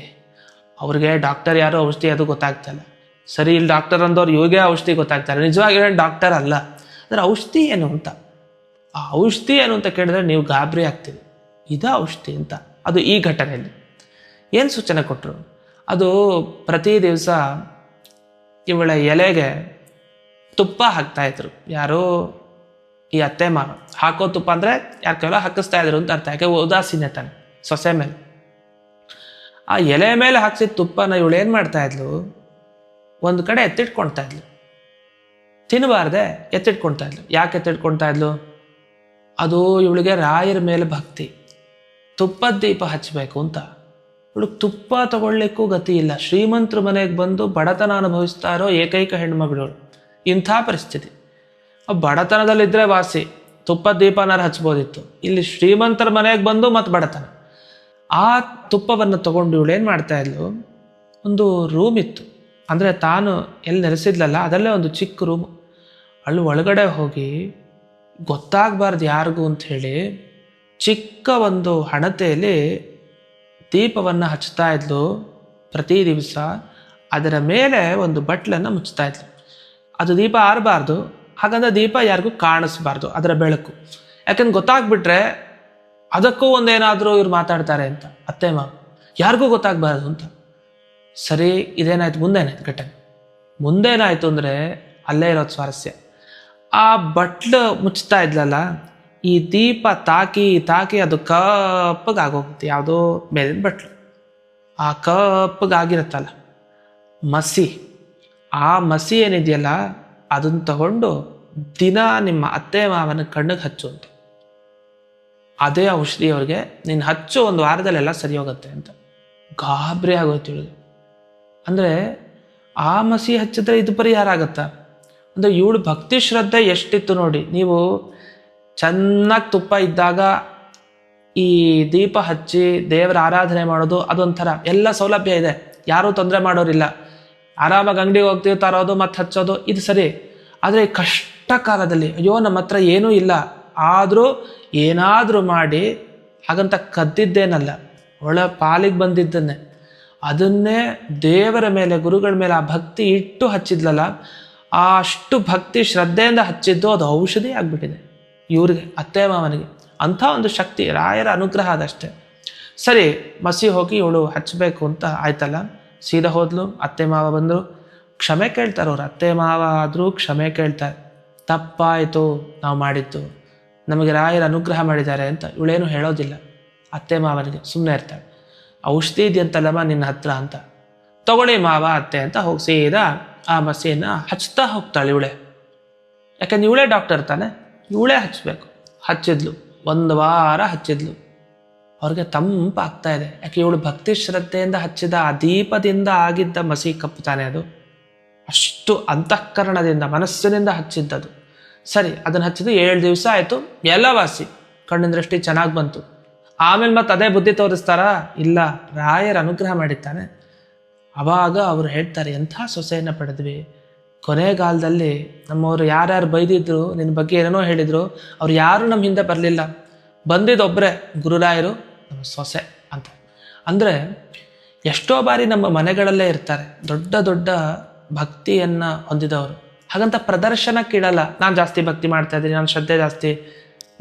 ಅವ್ರಿಗೆ ಡಾಕ್ಟರ್ ಯಾರೋ ಔಷಧಿ ಅದು ಗೊತ್ತಾಗ್ತಲ್ಲ. ಸರಿ, ಇಲ್ಲಿ ಡಾಕ್ಟರ್ ಅಂದವ್ರು ಇವಾಗೆ ಔಷಧಿ ಗೊತ್ತಾಗ್ತಾರೆ, ನಿಜವಾಗಿ ಡಾಕ್ಟರ್ ಅಲ್ಲ. ಅಂದರೆ ಔಷಧಿ ಏನು ಅಂತ ಆ ಔಷಧಿ ಏನು ಅಂತ ಕೇಳಿದ್ರೆ ನೀವು ಗಾಬರಿ ಆಗ್ತೀವಿ, ಇದ ಔಷಧಿ ಅಂತ. ಅದು ಈ ಘಟನೆಯಲ್ಲಿ ಏನು ಸೂಚನೆ ಕೊಟ್ಟರು, ಅದು ಪ್ರತಿ ದಿವಸ ಇವಳ ಎಲೆಗೆ ತುಪ್ಪ ಹಾಕ್ತಾ ಇದ್ರು. ಯಾರೋ ಈ ಅತ್ತೆ ಮಾವ ಹಾಕೋ ತುಪ್ಪ ಅಂದರೆ ಯಾರು ಕೇವಲ ಹಾಕಿಸ್ತಾ ಇದ್ರು ಅಂತ ಅರ್ಥ. ಯಾಕೆ ಉದಾಸೀನ ತಾನೆ ಸೊಸೆ ಮೇಲೆ. ಆ ಎಲೆ ಮೇಲೆ ಹಾಕ್ಸಿದ ತುಪ್ಪನ ಇವಳು ಏನು ಮಾಡ್ತಾ ಇದ್ಲು, ಒಂದು ಕಡೆ ಎತ್ತಿಟ್ಕೊಳ್ತಾ ಇದ್ಲು. ತಿನ್ನಬಾರ್ದೆ ಎತ್ತಿಟ್ಕೊಳ್ತಾ ಇದ್ಲು. ಯಾಕೆ ಎತ್ತಿಟ್ಕೊಳ್ತಾ ಇದ್ಲು? ಅದು ಇವಳಿಗೆ ರಾಯರ ಮೇಲೆ ಭಕ್ತಿ, ತುಪ್ಪದ ದೀಪ ಹಚ್ಚಬೇಕು ಅಂತ. ಇವಳಿಗೆ ತುಪ್ಪ ತಗೊಳ್ಲಿಕ್ಕೂ ಗತಿ ಇಲ್ಲ. ಶ್ರೀಮಂತರ ಮನೆಗೆ ಬಂದು ಬಡತನ ಅನುಭವಿಸ್ತಾ ಇರೋ ಏಕೈಕ ಹೆಣ್ಮಗಳು. ಇಂಥ ಪರಿಸ್ಥಿತಿ. ಬಡತನದಲ್ಲಿದ್ದರೆ ವಾಸಿ, ತುಪ್ಪದ ದೀಪನಾರು ಹಚ್ಬೋದಿತ್ತು. ಇಲ್ಲಿ ಶ್ರೀಮಂತರ ಮನೆಗೆ ಬಂದು ಮತ್ತು ಬಡತನ. ಆ ತುಪ್ಪವನ್ನು ತಗೊಂಡು ಇವಳು ಏನು ಮಾಡ್ತಾ ಇದ್ಲು, ಒಂದು ರೂಮ್ ಇತ್ತು, ಅಂದರೆ ತಾನು ಎಲ್ಲಿ ನೆಲೆಸಿದ್ಲಲ್ಲ ಅದರಲ್ಲೇ ಒಂದು ಚಿಕ್ಕ ರೂಮ್. ಅಲ್ಲಿ ಒಳಗಡೆ ಹೋಗಿ ಗೊತ್ತಾಗಬಾರ್ದು ಯಾರಿಗೂ ಅಂಥೇಳಿ ಚಿಕ್ಕ ಒಂದು ಹಣತೆಯಲ್ಲಿ ದೀಪವನ್ನು ಹಚ್ತಾ ಇದ್ಲು ಪ್ರತಿ ದಿವಸ. ಅದರ ಮೇಲೆ ಒಂದು ಬಟ್ಲನ್ನು ಮುಚ್ತಾ ಇದ್ಲು. ಅದು ದೀಪ ಆರಬಾರ್ದು, ಹಾಗಂದ್ರೆ ದೀಪ ಯಾರಿಗೂ ಕಾಣಿಸ್ಬಾರ್ದು ಅದರ ಬೆಳಕು. ಯಾಕಂದ್ರೆ ಗೊತ್ತಾಗ್ಬಿಟ್ರೆ ಅದಕ್ಕೂ ಒಂದೇನಾದರೂ ಇವ್ರು ಮಾತಾಡ್ತಾರೆ ಅಂತ ಅತ್ತೆ ಮಾವ, ಯಾರಿಗೂ ಗೊತ್ತಾಗಬಾರ್ದು ಅಂತ. ಸರಿ, ಇದೇನಾಯ್ತು, ಮುಂದೇನಾಯ್ತು ಘಟನೆ. ಮುಂದೇನಾಯ್ತು ಅಂದರೆ ಅಲ್ಲೇ ಇರೋದು ಸ್ವಾರಸ್ಯ. ಆ ಬಟ್ಲು ಮುಚ್ತಾ ಇದ್ಲಲ್ಲ, ಈ ದೀಪ ತಾಕಿ ತಾಕಿ ಅದು ಕಪ್ಪಗಾಗೋಗುತ್ತೆ. ಯಾವುದೋ ಮೇಲಿನ ಬಟ್ಲು ಆ ಕಪ್ಪಗಾಗಿರುತ್ತಲ್ಲ ಮಸಿ, ಆ ಮಸಿ ಏನಿದೆಯಲ್ಲ ಅದನ್ನು ತಗೊಂಡು ದಿನ ನಿಮ್ಮ ಅತ್ತೆ ಮಾವನ ಕಣ್ಣಿಗೆ ಹಚ್ಚು ಅಂತ. ಅದೇ ಔಷಧಿ ಅವ್ರಿಗೆ, ನೀನು ಹಚ್ಚು, ಒಂದು ವಾರದಲ್ಲೆಲ್ಲ ಸರಿ ಹೋಗುತ್ತೆ ಅಂತ. ಗಾಬರಿ ಆಗೋಯ್ತು ಇವಳಿಗೆ. ಅಂದರೆ ಆ ಮಸಿ ಹಚ್ಚಿದ್ರೆ ಇದು ಪರಿಹಾರ ಆಗತ್ತಾ? ಅಂದರೆ ಇವಳು ಭಕ್ತಿ ಶ್ರದ್ಧೆ ಎಷ್ಟಿತ್ತು ನೋಡಿ. ನೀವು ಚೆನ್ನಾಗಿ ತುಪ್ಪ ಇದ್ದಾಗ ಈ ದೀಪ ಹಚ್ಚಿ ದೇವರ ಆರಾಧನೆ ಮಾಡೋದು ಅದೊಂಥರ ಎಲ್ಲ ಸೌಲಭ್ಯ ಇದೆ, ಯಾರೂ ತೊಂದರೆ ಮಾಡೋರಿಲ್ಲ. ಆರಾಮಾಗಿ ಅಂಗಡಿಗೆ ಹೋಗ್ತೀವಿ, ತರೋದು ಮತ್ತು ಹಚ್ಚೋದು ಇದು ಸರಿ. ಆದರೆ ಕಷ್ಟ ಕಾಲದಲ್ಲಿ ಅಯ್ಯೋ ನಮ್ಮ ಹತ್ರ ಏನೂ ಇಲ್ಲ, ಆದರೂ ಏನಾದರೂ ಮಾಡಿ ಹಾಗಂತ ಕದ್ದಿದ್ದೇನಲ್ಲ, ಒಳ ಪಾಲಿಗೆ ಬಂದಿದ್ದನ್ನೇ ಅದನ್ನೇ ದೇವರ ಮೇಲೆ ಗುರುಗಳ ಮೇಲೆ ಆ ಭಕ್ತಿ ಇಟ್ಟು ಹಚ್ಚಿದ್ಲಲ್ಲ, ಆ ಅಷ್ಟು ಭಕ್ತಿ ಶ್ರದ್ಧೆಯಿಂದ ಹಚ್ಚಿದ್ದು ಅದು ಔಷಧಿ ಆಗಿಬಿಟ್ಟಿದೆ ಇವ್ರಿಗೆ, ಅತ್ತೆ ಮಾವನಿಗೆ. ಅಂಥ ಒಂದು ಶಕ್ತಿ ರಾಯರ ಅನುಗ್ರಹ ಅದಷ್ಟೇ. ಸರಿ, ಮಸಿ ಹೋಗಿ ಇವಳು ಹಚ್ಚಬೇಕು ಅಂತ ಆಯ್ತಲ್ಲ, ಸೀದಾ ಹೋದ್ಲು. ಅತ್ತೆ ಮಾವ ಬಂದರು, ಕ್ಷಮೆ ಕೇಳ್ತಾರೆ ಅವ್ರು. ಅತ್ತೆ ಮಾವ ಆದರೂ ಕ್ಷಮೆ ಕೇಳ್ತಾರೆ. ತಪ್ಪಾಯಿತು ನಾವು ಮಾಡಿದ್ದು, ನಮಗೆ ರಾಯರ ಅನುಗ್ರಹ ಮಾಡಿದ್ದಾರೆ ಅಂತ ಇವಳೇನು ಹೇಳೋದಿಲ್ಲ ಅತ್ತೆ ಮಾವನಿಗೆ, ಸುಮ್ಮನೆ ಇರ್ತಾಳೆ. ಔಷಧಿ ಇದೆಯಂತಲ್ಲಮ್ಮ ನಿನ್ನ ಹತ್ರ ಅಂತ, ತಗೊಳ್ಳಿ ಮಾವ ಅತ್ತೆ ಅಂತ ಹೋಗಿ ಸೀದಾ ಆ ಮಸಿಯನ್ನು ಹಚ್ತಾ ಹೋಗ್ತಾಳೆ ಇವಳೆ. ಯಾಕಂದ್ರೆ ಇವಳೇ ಡಾಕ್ಟರ್ ತಾನೆ, ಇವಳೇ ಹಚ್ಚಬೇಕು. ಹಚ್ಚಿದ್ಲು, ಒಂದು ವಾರ ಹಚ್ಚಿದ್ಲು. ಅವ್ರಿಗೆ ತಂಪಾಗ್ತಾ ಇದೆ. ಯಾಕೆ ಇವಳು ಭಕ್ತಿ ಶ್ರದ್ಧೆಯಿಂದ ಹಚ್ಚಿದ ಆ ದೀಪದಿಂದ ಆಗಿದ್ದ ಮಸಿ ಕಪ್ಪು ತಾನೆ ಅದು, ಅಷ್ಟು ಅಂತಃಕರಣದಿಂದ ಮನಸ್ಸಿನಿಂದ ಹಚ್ಚಿದ್ದದು. ಸರಿ, ಅದನ್ನು ಹಚ್ಚಿದ್ದು 7 ದಿವಸ ಆಯಿತು, ಎಲ್ಲ ವಾಸಿ, ಕಣ್ಣಿನ ದೃಷ್ಟಿ ಚೆನ್ನಾಗಿ ಬಂತು. ಆಮೇಲೆ ಮತ್ತೆ ಅದೇ ಬುದ್ಧಿ ತೋರಿಸ್ತಾರಾ? ಇಲ್ಲ, ರಾಯರ ಅನುಗ್ರಹ ಮಾಡಿದ್ದಾನೆ. ಆವಾಗ ಅವರು ಹೇಳ್ತಾರೆ, ಎಂಥ ಸೊಸೆಯನ್ನು ಪಡೆದ್ವಿ. ಕೊನೆಗಾಲದಲ್ಲಿ ನಮ್ಮವರು ಯಾರ್ಯಾರು ಬೈದಿದ್ರು, ನಿನ್ನ ಬಗ್ಗೆ ಏನೇನೋ ಹೇಳಿದರು, ಅವ್ರು ಯಾರೂ ನಮ್ಮ ಹಿಂದೆ ಬರಲಿಲ್ಲ. ಬಂದಿದ್ದೊಬ್ಬರೇ ಗುರುರಾಯರು, ನಮ್ಮ ಸೊಸೆ ಅಂತ. ಅಂದರೆ ಎಷ್ಟೋ ಬಾರಿ ನಮ್ಮ ಮನೆಗಳಲ್ಲೇ ಇರ್ತಾರೆ ದೊಡ್ಡ ದೊಡ್ಡ ಭಕ್ತಿಯನ್ನು ಹೊಂದಿದವರು. ಹಾಗಂತ ಪ್ರದರ್ಶನಕ್ಕಿಡಲ್ಲ, ನಾನು ಜಾಸ್ತಿ ಭಕ್ತಿ ಮಾಡ್ತಾ ಇದ್ದೀನಿ, ನಾನು ಶ್ರದ್ಧೆ ಜಾಸ್ತಿ,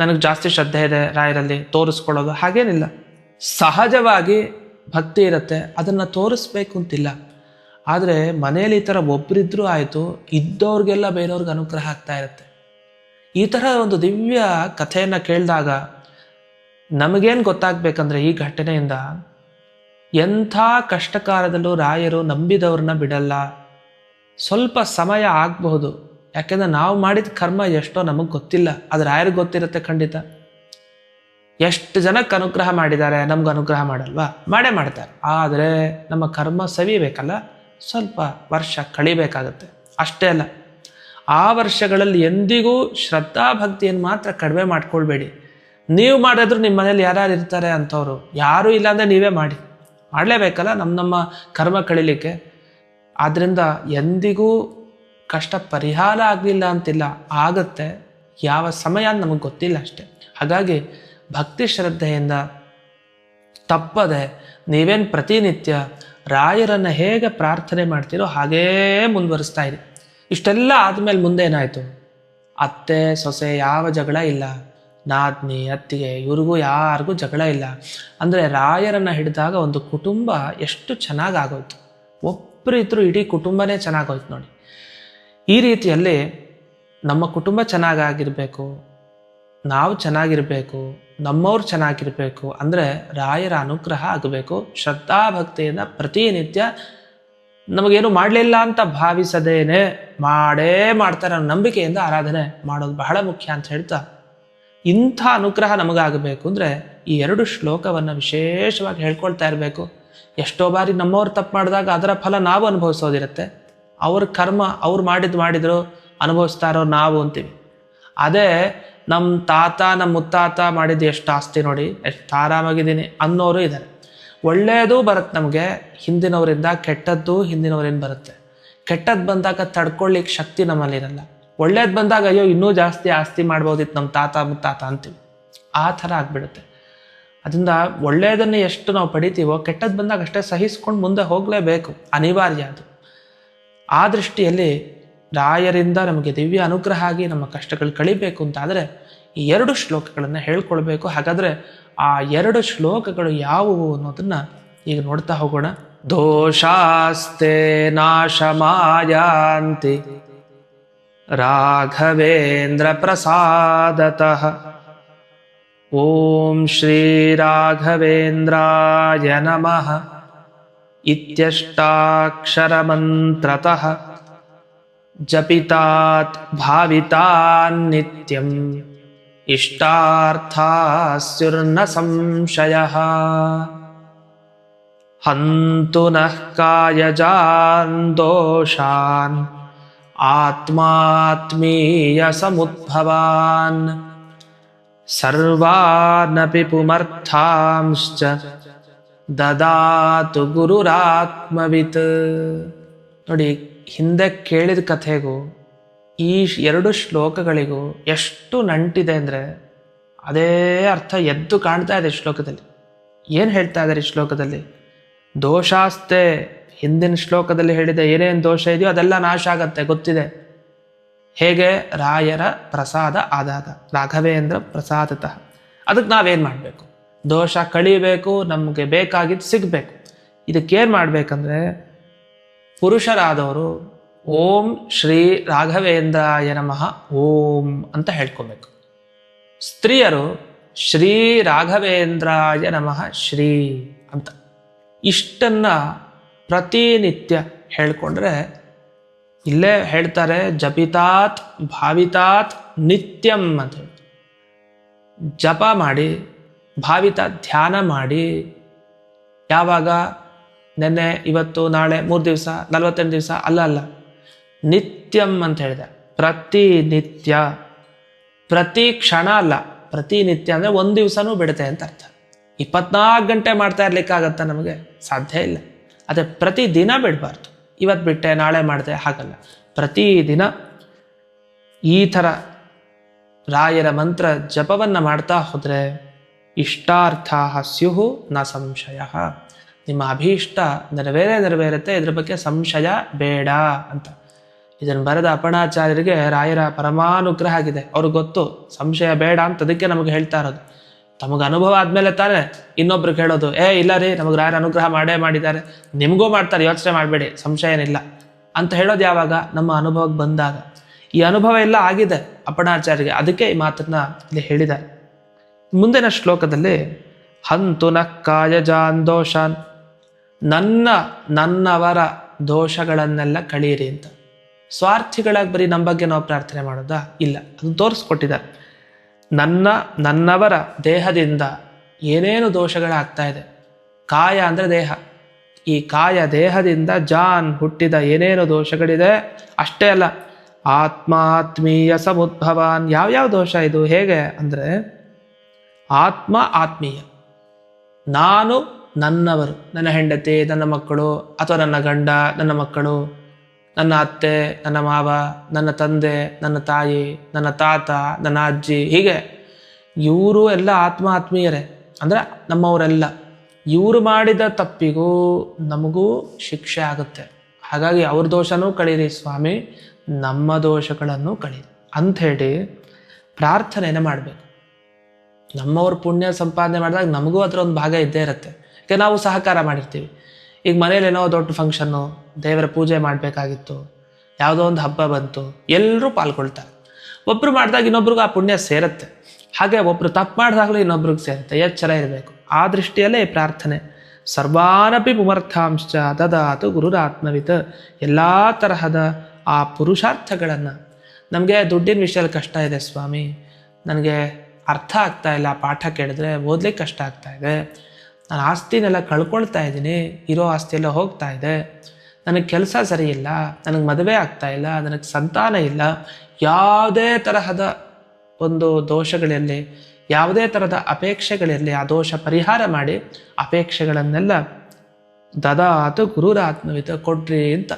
ನನಗೆ ಜಾಸ್ತಿ ಶ್ರದ್ಧೆ ಇದೆ ರಾಯರಲ್ಲಿ ತೋರಿಸ್ಕೊಳ್ಳೋದು ಹಾಗೇನಿಲ್ಲ. ಸಹಜವಾಗಿ ಭಕ್ತಿ ಇರುತ್ತೆ, ಅದನ್ನು ತೋರಿಸ್ಬೇಕು ಅಂತಿಲ್ಲ. ಆದರೆ ಮನೇಲಿ ಈ ಥರ ಒಬ್ಬರಿದ್ರೂ ಆಯಿತು, ಇದ್ದವ್ರಿಗೆಲ್ಲ ಬೇರೆಯವ್ರಿಗೆ ಅನುಗ್ರಹ ಆಗ್ತಾ ಇರುತ್ತೆ. ಈ ಥರ ಒಂದು ದಿವ್ಯ ಕಥೆಯನ್ನು ಕೇಳಿದಾಗ ನಮಗೇನು ಗೊತ್ತಾಗಬೇಕಂದ್ರೆ, ಈ ಘಟನೆಯಿಂದ ಎಂಥ ಕಷ್ಟಕಾಲದಲ್ಲೂ ರಾಯರು ನಂಬಿದವ್ರನ್ನ ಬಿಡಲ್ಲ. ಸ್ವಲ್ಪ ಸಮಯ ಆಗಬಹುದು, ಯಾಕೆಂದರೆ ನಾವು ಮಾಡಿದ ಕರ್ಮ ಎಷ್ಟೋ ನಮಗೆ ಗೊತ್ತಿಲ್ಲ, ಅದು ರಾಯರಿಗೆ ಗೊತ್ತಿರುತ್ತೆ ಖಂಡಿತ. ಎಷ್ಟು ಜನಕ್ಕೆ ಅನುಗ್ರಹ ಮಾಡಿದ್ದಾರೆ, ನಮ್ಗೆ ಅನುಗ್ರಹ ಮಾಡಲ್ವಾ? ಮಾಡೇ ಮಾಡ್ತಾರೆ. ಆದರೆ ನಮ್ಮ ಕರ್ಮ ಸವಿಬೇಕಲ್ಲ, ಸ್ವಲ್ಪ ವರ್ಷ ಕಳಿಬೇಕಾಗತ್ತೆ. ಅಷ್ಟೇ ಅಲ್ಲ, ಆ ವರ್ಷಗಳಲ್ಲಿ ಎಂದಿಗೂ ಶ್ರದ್ಧಾ ಭಕ್ತಿಯನ್ನು ಮಾತ್ರ ಕಡಿಮೆ ಮಾಡ್ಕೊಳ್ಬೇಡಿ. ನೀವು ಮಾಡಿದ್ರು ನಿಮ್ಮ ಮನೇಲಿ ಯಾರ್ಯಾರು ಇರ್ತಾರೆ ಅಂಥವ್ರು, ಯಾರೂ ಇಲ್ಲಾಂದರೆ ನೀವೇ ಮಾಡಲೇಬೇಕಲ್ಲ ನಮ್ಮ ಕರ್ಮ ಕಳಿಲಿಕ್ಕೆ. ಆದ್ದರಿಂದ ಎಂದಿಗೂ ಕಷ್ಟ ಪರಿಹಾರ ಆಗಲಿಲ್ಲ ಅಂತಿಲ್ಲ, ಆಗತ್ತೆ. ಯಾವ ಸಮಯ ಅಂತ ನಮಗೆ ಗೊತ್ತಿಲ್ಲ ಅಷ್ಟೆ. ಹಾಗಾಗಿ ಭಕ್ತಿ ಶ್ರದ್ಧೆಯಿಂದ ತಪ್ಪದೆ ನೀವೇನು ಪ್ರತಿನಿತ್ಯ ರಾಯರನ್ನು ಹೇಗೆ ಪ್ರಾರ್ಥನೆ ಮಾಡ್ತೀರೋ ಹಾಗೇ ಮುಂದುವರಿಸ್ತಾ ಇರಿ. ಇಷ್ಟೆಲ್ಲ ಆದಮೇಲೆ ಮುಂದೆ ಏನಾಯಿತು? ಅತ್ತೆ ಸೊಸೆ ಯಾವ ಜಗಳ ಇಲ್ಲ, ನಾದ್ನಿ ಅತ್ತಿಗೆ ಇವ್ರಿಗೂ ಯಾರಿಗೂ ಜಗಳ ಇಲ್ಲ. ಅಂದರೆ ರಾಯರನ್ನು ಹಿಡಿದಾಗ ಒಂದು ಕುಟುಂಬ ಎಷ್ಟು ಚೆನ್ನಾಗಿ ಆಗೋಯ್ತು. ಒಬ್ಬರು ಇದ್ದರೂ ಇಡೀ ಕುಟುಂಬನೇ ಚೆನ್ನಾಗೋಯ್ತು ನೋಡಿ. ಈ ರೀತಿಯಲ್ಲಿ ನಮ್ಮ ಕುಟುಂಬ ಚೆನ್ನಾಗಿರಬೇಕು, ನಾವು ಚೆನ್ನಾಗಿರಬೇಕು, ನಮ್ಮವ್ರು ಚೆನ್ನಾಗಿರಬೇಕು ಅಂದರೆ ರಾಯರ ಅನುಗ್ರಹ ಆಗಬೇಕು. ಶ್ರದ್ಧಾಭಕ್ತಿಯಿಂದ ಪ್ರತಿನಿತ್ಯ ನಮಗೇನು ಮಾಡಲಿಲ್ಲ ಅಂತ ಭಾವಿಸದೇನೆ ಮಾಡ್ತಾರೆ ಅನ್ನೋ ನಂಬಿಕೆಯಿಂದ ಆರಾಧನೆ ಮಾಡೋದು ಬಹಳ ಮುಖ್ಯ ಅಂತ ಹೇಳ್ತಾ, ಇಂಥ ಅನುಗ್ರಹ ನಮಗಾಗಬೇಕು ಅಂದರೆ ಈ 2 ಶ್ಲೋಕವನ್ನು ವಿಶೇಷವಾಗಿ ಹೇಳ್ಕೊಳ್ತಾ ಇರಬೇಕು. ಎಷ್ಟೋ ಬಾರಿ ನಮ್ಮವ್ರು ತಪ್ಪು ಮಾಡಿದಾಗ ಅದರ ಫಲ ನಾವು ಅನುಭವಿಸೋದಿರುತ್ತೆ. ಅವ್ರ ಕರ್ಮ ಅವ್ರು ಮಾಡಿದ್ರು ಅನುಭವಿಸ್ತಾ ಇರೋ ನಾವು ಅಂತೀವಿ. ಅದೇ ನಮ್ಮ ತಾತ ನಮ್ಮ ಮುತ್ತಾತ ಮಾಡಿದ್ದು ಎಷ್ಟು ಆಸ್ತಿ ನೋಡಿ, ಎಷ್ಟು ಆರಾಮಾಗಿದ್ದೀನಿ ಅನ್ನೋರು ಇದ್ದಾರೆ. ಒಳ್ಳೆಯದು ಬರುತ್ತೆ ನಮಗೆ ಹಿಂದಿನವರಿಂದ, ಕೆಟ್ಟದ್ದು ಹಿಂದಿನವರಿಂದ ಬರುತ್ತೆ. ಕೆಟ್ಟದ್ದು ಬಂದಾಗ ತಡ್ಕೊಳ್ಳಿಕ್ಕೆ ಶಕ್ತಿ ನಮ್ಮಲ್ಲಿರಲ್ಲ. ಒಳ್ಳೇದು ಬಂದಾಗ ಅಯ್ಯೋ ಇನ್ನೂ ಜಾಸ್ತಿ ಆಸ್ತಿ ಮಾಡ್ಬೋದಿತ್ತು ನಮ್ಮ ತಾತ ಮುತ್ತಾತ ಅಂತೀವಿ. ಆ ಥರ ಆಗಿಬಿಡುತ್ತೆ. ಅದರಿಂದ ಒಳ್ಳೆಯದನ್ನು ಎಷ್ಟು ನಾವು ಪಡಿತೀವೋ ಕೆಟ್ಟದ್ದು ಬಂದಾಗ ಅಷ್ಟೇ ಸಹಿಸ್ಕೊಂಡು ಮುಂದೆ ಹೋಗಲೇಬೇಕು, ಅನಿವಾರ್ಯ ಅದು. ಆ ದೃಷ್ಟಿಯಲ್ಲಿ ರಾಯರಿಂದ ನಮಗೆ ದಿವ್ಯ ಅನುಗ್ರಹ ಆಗಿ ನಮ್ಮ ಕಷ್ಟಗಳು ಕಳಿಬೇಕು ಅಂತಾದರೆ ಈ 2 ಶ್ಲೋಕಗಳನ್ನು ಹೇಳ್ಕೊಳ್ಬೇಕು. ಹಾಗಾದರೆ ಆ 2 ಶ್ಲೋಕಗಳು ಯಾವುವು ಅನ್ನೋದನ್ನು ಈಗ ನೋಡ್ತಾ ಹೋಗೋಣ. ದೋಷಾಸ್ತೆ ನಾಶಮಾಯಾಂತಿ ರಾಘವೇಂದ್ರ ಪ್ರಸಾದತಃ. ಓಂ ಶ್ರೀ ರಾಘವೇಂದ್ರಾಯ ನಮಃ ಇತ್ಯಷ್ಟಾಕ್ಷರಮಂತ್ರತಃ ಜಪಿತಾತ್ ಭಾವಿತಾನ್ ನಿತ್ಯಂ ಇಷ್ಟಾರ್ಥಾಸ್ಯುರ್ನ ಸಂಶಯಃ. ಹಂತು ನಃ ಕಾಯಜಾನ್ ದೋಷಾನ್ ಆತ್ಮಾತ್ಮೀಯ ಸಮುದ್ಭವಾನ್ ಸರ್ವಾನಪಿ ಪುಮರ್ಥಾಂಶ್ಚ ದದಾತು ಗುರುರಾತ್ಮವಿತ್. ನೋಡಿ, ಹಿಂದೆ ಕೇಳಿದ ಕಥೆಗೂ ಈ 2 ಶ್ಲೋಕಗಳಿಗೂ ಎಷ್ಟು ನಂಟಿದೆ ಅಂದರೆ ಅದೇ ಅರ್ಥ ಎದ್ದು ಕಾಣ್ತಾ ಇದೆ ಶ್ಲೋಕದಲ್ಲಿ. ಏನು ಹೇಳ್ತಾ ಇದ್ದಾರೆ ಈ ಶ್ಲೋಕದಲ್ಲಿ? ದೋಷಾಸ್ತೆ, ಹಿಂದಿನ ಶ್ಲೋಕದಲ್ಲಿ ಹೇಳಿದ ಏನೇನು ದೋಷ ಇದೆಯೋ ಅದೆಲ್ಲ ನಾಶ ಆಗತ್ತೆ, ಗೊತ್ತಿದೆ. ಹೇಗೆ? ರಾಯರ ಪ್ರಸಾದ ಆದಾಗ, ರಾಘವೇಂದ್ರ ಪ್ರಸಾದತಃ. ಅದಕ್ಕೆ ನಾವೇನು ಮಾಡಬೇಕು? ದೋಷ ಕಳಿಬೇಕು, ನಮಗೆ ಬೇಕಾಗಿದ್ದು ಸಿಗಬೇಕು. ಇದಕ್ಕೇನು ಮಾಡಬೇಕಂದ್ರೆ ಪುರುಷರಾದವರು ಓಂ ಶ್ರೀ ರಾಘವೇಂದ್ರಾಯ ನಮಃ ಓಂ ಅಂತ ಹೇಳ್ಕೊಬೇಕು. ಸ್ತ್ರೀಯರು ಶ್ರೀ ರಾಘವೇಂದ್ರಾಯ ನಮಃ ಶ್ರೀ ಅಂತ. ಇಷ್ಟನ್ನು ಪ್ರತಿನಿತ್ಯ ಹೇಳ್ಕೊಂಡ್ರೆ, ಇಲ್ಲೇ ಹೇಳ್ತಾರೆ ಜಪಿತಾತ್ ಭಾವಿತಾತ್ ನಿತ್ಯಂ ಅಂತ ಹೇಳಿ. ಜಪ ಮಾಡಿ, ಭಾವಿತ ಧ್ಯಾನ ಮಾಡಿ. ಯಾವಾಗ? ನೆನ್ನೆ, ಇವತ್ತು, ನಾಳೆ, 3 ದಿವಸ, 48 ದಿವಸ ಅಲ್ಲ, ನಿತ್ಯಂ ಅಂತ ಹೇಳಿದೆ. ಪ್ರತಿನಿತ್ಯ, ಪ್ರತಿ ಕ್ಷಣ ಅಲ್ಲ, ಪ್ರತಿನಿತ್ಯ ಅಂದರೆ 1 ದಿವಸನೂ ಬಿಡುತ್ತೆ ಅಂತ ಅರ್ಥ. 24 ಗಂಟೆ ಮಾಡ್ತಾ ಇರ್ಲಿಕ್ಕಾಗತ್ತಾ? ನಮಗೆ ಸಾಧ್ಯ ಇಲ್ಲ. ಅದೇ ಪ್ರತಿದಿನ ಬಿಡಬಾರ್ದು. ಇವತ್ತು ಬಿಟ್ಟೆ ನಾಳೆ ಮಾಡಿದೆ ಹಾಗಲ್ಲ, ಪ್ರತಿದಿನ ಈ ಥರ ರಾಯರ ಮಂತ್ರ ಜಪವನ್ನು ಮಾಡ್ತಾ ಹೋದರೆ ಇಷ್ಟಾರ್ಥ ಸ್ಯುಹು ನ ಸಂಶಯ. ನಿಮ್ಮ ಅಭೀಷ್ಟ ನೆರವೇರುತ್ತೆ, ಇದ್ರ ಬಗ್ಗೆ ಸಂಶಯ ಬೇಡ ಅಂತ. ಇದನ್ನು ಬರೆದ ಅಪಣಾಚಾರ್ಯರಿಗೆ ರಾಯರ ಪರಮಾನುಗ್ರಹ ಆಗಿದೆ. ಅವ್ರಿಗೆ ಗೊತ್ತು ಸಂಶಯ ಬೇಡ ಅಂತ, ಅದಕ್ಕೆ ನಮಗೆ ಹೇಳ್ತಾ ಇರೋದು. ತಮಗೆ ಅನುಭವ ಆದಮೇಲೆ ತಾನೇ ಇನ್ನೊಬ್ರಿಗೆ ಹೇಳೋದು, ಇಲ್ಲ ರೀ ನಮಗೆ ರಾಯರ ಅನುಗ್ರಹ ಮಾಡಿದ್ದಾರೆ, ನಿಮಗೂ ಮಾಡ್ತಾರೆ, ಯೋಚನೆ ಮಾಡಬೇಡಿ, ಸಂಶಯ ಏನಿಲ್ಲ ಅಂತ ಹೇಳೋದು ಯಾವಾಗ? ನಮ್ಮ ಅನುಭವಕ್ಕೆ ಬಂದಾಗ. ಈ ಅನುಭವ ಎಲ್ಲ ಆಗಿದೆ ಅಪಣಾಚಾರ್ಯರಿಗೆ, ಅದಕ್ಕೆ ಈ ಮಾತನ್ನ ಇಲ್ಲಿ ಹೇಳಿದ್ದಾರೆ. ಮುಂದಿನ ಶ್ಲೋಕದಲ್ಲಿ ಹಂತು ನ ಕಾಯಜಾನ್ ದೋಷಾನ್, ನನ್ನವರ ದೋಷಗಳನ್ನೆಲ್ಲ ಕಳೀರಿ ಅಂತ. ಸ್ವಾರ್ಥಿಗಳಾಗಿ ಬರೀ ನಮ್ಮ ಬಗ್ಗೆ ನಾವು ಪ್ರಾರ್ಥನೆ ಮಾಡೋದಾ? ಇಲ್ಲ, ಅದು ತೋರಿಸ್ಕೊಟ್ಟಿದ್ದಾರೆ. ನನ್ನವರ ದೇಹದಿಂದ ಏನೇನು ದೋಷಗಳಾಗ್ತಾ ಇದೆ. ಕಾಯ ಅಂದರೆ ದೇಹ. ಈ ಕಾಯ ದೇಹದಿಂದ ಜಾನ್ ಹುಟ್ಟಿದ ಏನೇನು ದೋಷಗಳಿದೆ ಅಷ್ಟೇ ಅಲ್ಲ, ಆತ್ಮಾತ್ಮೀಯ ಸಮುದ್ಭವಾನ್. ಯಾವ್ಯಾವ ದೋಷ ಇದು? ಹೇಗೆ ಅಂದರೆ ಆತ್ಮ ಆತ್ಮೀಯ, ನಾನು ನನ್ನವರು, ನನ್ನ ಹೆಂಡತಿ, ನನ್ನ ಮಕ್ಕಳು, ಅಥವಾ ನನ್ನ ಗಂಡ, ನನ್ನ ಮಕ್ಕಳು, ನನ್ನ ಅತ್ತೆ, ನನ್ನ ಮಾವ, ನನ್ನ ತಂದೆ, ನನ್ನ ತಾಯಿ, ನನ್ನ ತಾತ, ನನ್ನ ಅಜ್ಜಿ, ಹೀಗೆ ಇವರು ಎಲ್ಲ ಆತ್ಮ ಆತ್ಮೀಯರೇ, ಅಂದರೆ ನಮ್ಮವರೆಲ್ಲ. ಇವರು ಮಾಡಿದ ತಪ್ಪಿಗೂ ನಮಗೂ ಶಿಕ್ಷೆ ಆಗುತ್ತೆ. ಹಾಗಾಗಿ ಅವ್ರ ದೋಷನೂ ಕಳೀರಿ ಸ್ವಾಮಿ, ನಮ್ಮ ದೋಷಗಳನ್ನು ಕಳೀರಿ ಅಂಥೇಳಿ ಪ್ರಾರ್ಥನೆಯನ್ನು ಮಾಡಬೇಕು. ನಮ್ಮವ್ರ ಪುಣ್ಯ ಸಂಪಾದನೆ ಮಾಡಿದಾಗ ನಮಗೂ ಅದರ ಒಂದು ಭಾಗ ಇದ್ದೇ ಇರುತ್ತೆ. ಯಾಕೆ ನಾವು ಸಹಕಾರ ಮಾಡಿರ್ತೀವಿ. ಈಗ ಮನೇಲಿ ಏನೋ ದೊಡ್ಡ ಫಂಕ್ಷನ್ನು, ದೇವರ ಪೂಜೆ ಮಾಡಬೇಕಾಗಿತ್ತು, ಯಾವುದೋ ಒಂದು ಹಬ್ಬ ಬಂತು, ಎಲ್ಲರೂ ಪಾಲ್ಗೊಳ್ತಾರೆ. ಒಬ್ಬರು ಮಾಡಿದಾಗ ಇನ್ನೊಬ್ರಿಗೂ ಆ ಪುಣ್ಯ ಸೇರುತ್ತೆ. ಹಾಗೆ ಒಬ್ಬರು ತಪ್ಪು ಮಾಡಿದಾಗಲೂ ಇನ್ನೊಬ್ರಿಗೆ ಸೇರುತ್ತೆ. ಎಚ್ಚರ ಇರಬೇಕು. ಆ ದೃಷ್ಟಿಯಲ್ಲೇ ಈ ಪ್ರಾರ್ಥನೆ. ಸರ್ವಾನಪಿ ಪುಮರ್ಥಾಂಶ ದದಾತು ಗುರುರಾತ್ಮವಿತ್. ಎಲ್ಲ ತರಹದ ಆ ಪುರುಷಾರ್ಥಗಳನ್ನು, ನಮಗೆ ದುಡ್ಡಿನ ವಿಷಯದಲ್ಲಿ ಕಷ್ಟ ಇದೆ ಸ್ವಾಮಿ, ನನಗೆ ಅರ್ಥ ಆಗ್ತಾ ಇಲ್ಲ, ಪಾಠ ಕೇಳಿದ್ರೆ ಓದ್ಲಿಕ್ಕೆ ಕಷ್ಟ ಆಗ್ತಾ ಇದೆ, ನಾನು ಆಸ್ತಿನೆಲ್ಲ ಕಳ್ಕೊಳ್ತಾ ಇದ್ದೀನಿ, ಇರೋ ಆಸ್ತಿಯೆಲ್ಲ ಹೋಗ್ತಾ ಇದೆ, ನನಗೆ ಕೆಲಸ ಸರಿ ಇಲ್ಲ, ನನಗೆ ಮದುವೆ ಆಗ್ತಾ ಇಲ್ಲ, ನನಗೆ ಸಂತಾನ ಇಲ್ಲ, ಯಾವುದೇ ತರಹದ ಒಂದು ದೋಷಗಳಿರಲಿ, ಯಾವುದೇ ಥರದ ಅಪೇಕ್ಷೆಗಳಿರಲಿ, ಆ ದೋಷ ಪರಿಹಾರ ಮಾಡಿ ಅಪೇಕ್ಷೆಗಳನ್ನೆಲ್ಲ ದದಾತು ಗುರುರಾತ್ಮವಿತ್, ಕೊಡ್ರಿ ಅಂತ.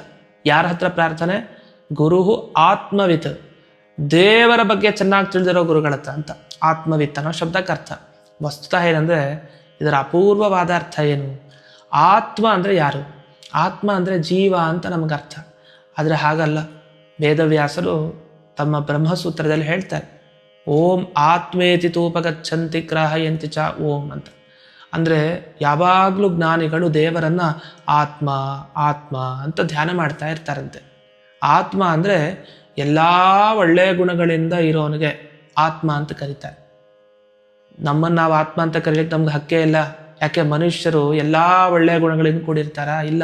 ಯಾರ ಹತ್ರ ಪ್ರಾರ್ಥನೆ? ಗುರು ಆತ್ಮವಿತ್, ದೇವರ ಬಗ್ಗೆ ಚೆನ್ನಾಗಿ ತಿಳಿದಿರೋ ಗುರುಗಳ ಹತ್ರ ಅಂತ. ಆತ್ಮವಿತ್ ಅನ್ನೋ ಶಬ್ದಕ್ಕೆ ಅರ್ಥ ವಸ್ತುತಃ ಏನಂದರೆ, ಇದರ ಅಪೂರ್ವವಾದ ಅರ್ಥ ಏನು? ಆತ್ಮ ಅಂದರೆ ಯಾರು? ಆತ್ಮ ಅಂದರೆ ಜೀವ ಅಂತ ನಮಗೆ ಅರ್ಥ. ಆದರೆ ಹಾಗಲ್ಲ. ವೇದವ್ಯಾಸರು ತಮ್ಮ ಬ್ರಹ್ಮಸೂತ್ರದಲ್ಲಿ ಹೇಳ್ತಾರೆ, ಓಂ ಆತ್ಮೇತಿ ತೂಪಗಚ್ಚಂತಿ ಗ್ರಾಹಯಂತಿ ಚ ಓಂ ಅಂತ. ಅಂದರೆ ಯಾವಾಗಲೂ ಜ್ಞಾನಿಗಳು ದೇವರನ್ನು ಆತ್ಮ ಆತ್ಮ ಅಂತ ಧ್ಯಾನ ಮಾಡ್ತಾ ಇರ್ತಾರಂತೆ. ಆತ್ಮ ಅಂದರೆ ಎಲ್ಲ ಒಳ್ಳೆಯ ಗುಣಗಳಿಂದ ಇರೋನಿಗೆ ಆತ್ಮ ಅಂತ ಕರೀತಾರೆ. ನಮ್ಮನ್ನು ನಾವು ಆತ್ಮ ಅಂತ ಕರೀಲಿಕ್ಕೆ ನಮ್ಗೆ ಹಕ್ಕೇ ಇಲ್ಲ. ಯಾಕೆ? ಮನುಷ್ಯರು ಎಲ್ಲ ಒಳ್ಳೆಯ ಗುಣಗಳಿಂದ ಕೂಡಿರ್ತಾರ? ಇಲ್ಲ.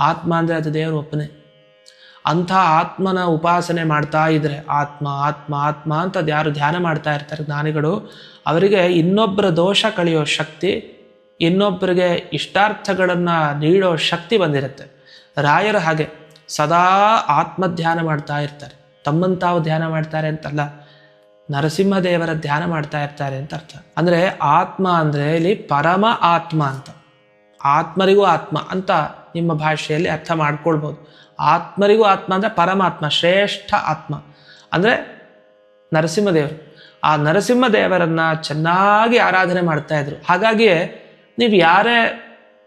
ಆತ್ಮ ಅಂದರೆ ಅದು ದೇವರು ಒಪ್ಪನೆ. ಅಂಥ ಆತ್ಮನ ಉಪಾಸನೆ ಮಾಡ್ತಾ ಇದ್ರೆ, ಆತ್ಮ ಆತ್ಮ ಆತ್ಮ ಅಂತ ಅದು ಯಾರು ಧ್ಯಾನ ಮಾಡ್ತಾ ಇರ್ತಾರೆ ಜ್ಞಾನಿಗಳು, ಅವರಿಗೆ ಇನ್ನೊಬ್ಬರ ದೋಷ ಕಳೆಯೋ ಶಕ್ತಿ, ಇನ್ನೊಬ್ಬರಿಗೆ ಇಷ್ಟಾರ್ಥಗಳನ್ನು ನೀಡೋ ಶಕ್ತಿ ಬಂದಿರುತ್ತೆ. ರಾಯರು ಹಾಗೆ ಸದಾ ಆತ್ಮಧ್ಯಾನ ಮಾಡ್ತಾ ಇರ್ತಾರೆ. ತಮ್ಮನ್ನು ತಾವು ಧ್ಯಾನ ಮಾಡ್ತಾರೆ ಅಂತಲ್ಲ, ನರಸಿಂಹದೇವರ ಧ್ಯಾನ ಮಾಡ್ತಾ ಇರ್ತಾರೆ ಅಂತ ಅರ್ಥ. ಅಂದರೆ ಆತ್ಮ ಅಂದರೆ ಇಲ್ಲಿ ಪರಮ ಆತ್ಮ ಅಂತ, ಆತ್ಮರಿಗೂ ಆತ್ಮ ಅಂತ ನಿಮ್ಮ ಭಾಷೆಯಲ್ಲಿ ಅರ್ಥ ಮಾಡ್ಕೊಳ್ಬೋದು. ಆತ್ಮರಿಗೂ ಆತ್ಮ ಅಂದರೆ ಪರಮಾತ್ಮ, ಶ್ರೇಷ್ಠ ಆತ್ಮ ಅಂದರೆ ನರಸಿಂಹದೇವರು. ಆ ನರಸಿಂಹದೇವರನ್ನು ಚೆನ್ನಾಗಿ ಆರಾಧನೆ ಮಾಡ್ತಾ ಇದ್ರು. ಹಾಗಾಗಿಯೇ ನೀವು ಯಾರೇ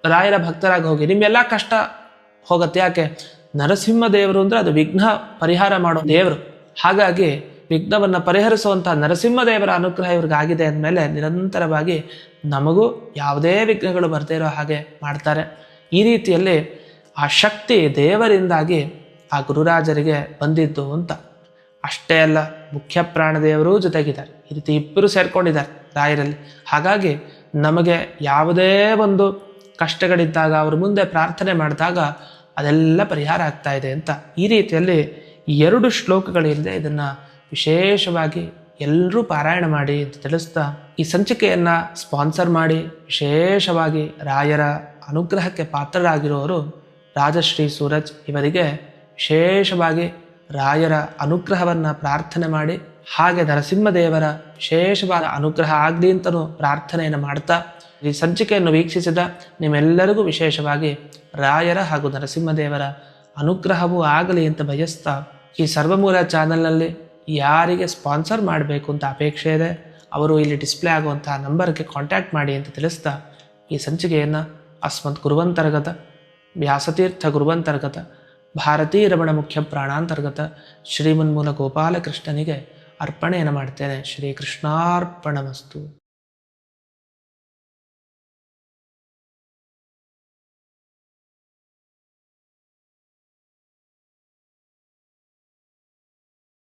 ರಾಯರ ಭಕ್ತರಾಗಿ ಹೋಗಿ ನಿಮ್ಮೆಲ್ಲ ಕಷ್ಟ ಹೋಗುತ್ತೆ. ಯಾಕೆ? ನರಸಿಂಹದೇವರು ಅಂದರೆ ಅದು ವಿಘ್ನ ಪರಿಹಾರ ಮಾಡೋ ದೇವರು. ಹಾಗಾಗಿ ವಿಘ್ನವನ್ನು ಪರಿಹರಿಸುವಂಥ ನರಸಿಂಹದೇವರ ಅನುಗ್ರಹ ಇವ್ರಿಗಾಗಿದೆ ಅಂದಮೇಲೆ ನಿರಂತರವಾಗಿ ನಮಗೂ ಯಾವುದೇ ವಿಘ್ನಗಳು ಬರ್ದೇ ಇರೋ ಹಾಗೆ ಮಾಡ್ತಾರೆ. ಈ ರೀತಿಯಲ್ಲಿ ಆ ಶಕ್ತಿ ದೇವರಿಂದಾಗಿ ಆ ಗುರುರಾಜರಿಗೆ ಬಂದಿದ್ದು ಅಂತ. ಅಷ್ಟೇ ಅಲ್ಲ, ಮುಖ್ಯ ಪ್ರಾಣದೇವರೂ ಜೊತೆಗಿದ್ದಾರೆ. ಈ ರೀತಿ ಇಬ್ಬರು ಸೇರ್ಕೊಂಡಿದ್ದಾರೆ ರಾಯರಲ್ಲಿ. ಹಾಗಾಗಿ ನಮಗೆ ಯಾವುದೇ ಒಂದು ಕಷ್ಟಗಳಿದ್ದಾಗ ಅವ್ರ ಮುಂದೆ ಪ್ರಾರ್ಥನೆ ಮಾಡಿದಾಗ ಅದೆಲ್ಲ ಪರಿಹಾರ ಆಗ್ತಾ ಇದೆ ಅಂತ. ಈ ರೀತಿಯಲ್ಲಿ 2 ಶ್ಲೋಕಗಳಿಲ್ಲದೆ ಇದನ್ನು ವಿಶೇಷವಾಗಿ ಎಲ್ಲರೂ ಪಾರಾಯಣ ಮಾಡಿ ಅಂತ ತಿಳಿಸ್ತಾ, ಈ ಸಂಚಿಕೆಯನ್ನು ಸ್ಪಾನ್ಸರ್ ಮಾಡಿ ವಿಶೇಷವಾಗಿ ರಾಯರ ಅನುಗ್ರಹಕ್ಕೆ ಪಾತ್ರರಾಗಿರೋರು ರಾಜಶ್ರೀ ಸೂರಜ್ ಇವರಿಗೆ ವಿಶೇಷವಾಗಿ ರಾಯರ ಅನುಗ್ರಹವನ್ನು ಪ್ರಾರ್ಥನೆ ಮಾಡಿ, ಹಾಗೆ ನರಸಿಂಹದೇವರ ವಿಶೇಷವಾದ ಅನುಗ್ರಹ ಆಗಲಿ ಅಂತಲೂ ಪ್ರಾರ್ಥನೆಯನ್ನು ಮಾಡ್ತಾ, ಈ ಸಂಚಿಕೆಯನ್ನು ವೀಕ್ಷಿಸಿದ ನಿಮ್ಮೆಲ್ಲರಿಗೂ ವಿಶೇಷವಾಗಿ ರಾಯರ ಹಾಗೂ ನರಸಿಂಹದೇವರ ಅನುಗ್ರಹವೂ ಆಗಲಿ ಅಂತ ಬಯಸ್ತಾ, ಈ ಸರ್ವಮೂಲ ಚಾನಲ್ನಲ್ಲಿ ಯಾರಿಗೆ ಸ್ಪಾನ್ಸರ್ ಮಾಡಬೇಕು ಅಂತ ಅಪೇಕ್ಷೆ ಇದೆ ಅವರು ಇಲ್ಲಿ ಡಿಸ್ಪ್ಲೇ ಆಗುವಂಥ ನಂಬರ್ಗೆ ಕಾಂಟ್ಯಾಕ್ಟ್ ಮಾಡಿ ಅಂತ ತಿಳಿಸ್ತಾ, ಈ ಸಂಚಿಕೆಯನ್ನು ಅಸ್ಮತ್ ಗುರುವಂತರ್ಗತ ವ್ಯಾಸತೀರ್ಥ ಗುರುವಂತರ್ಗತ ಭಾರತೀ ರಮಣ ಮುಖ್ಯ ಪ್ರಾಣಾಂತರ್ಗತ ಶ್ರೀಮನ್ಮೂಲ ಗೋಪಾಲಕೃಷ್ಣನಿಗೆ ಅರ್ಪಣೆಯನ್ನು ಮಾಡ್ತೇನೆ. ಶ್ರೀಕೃಷ್ಣಾರ್ಪಣಮಸ್ತು.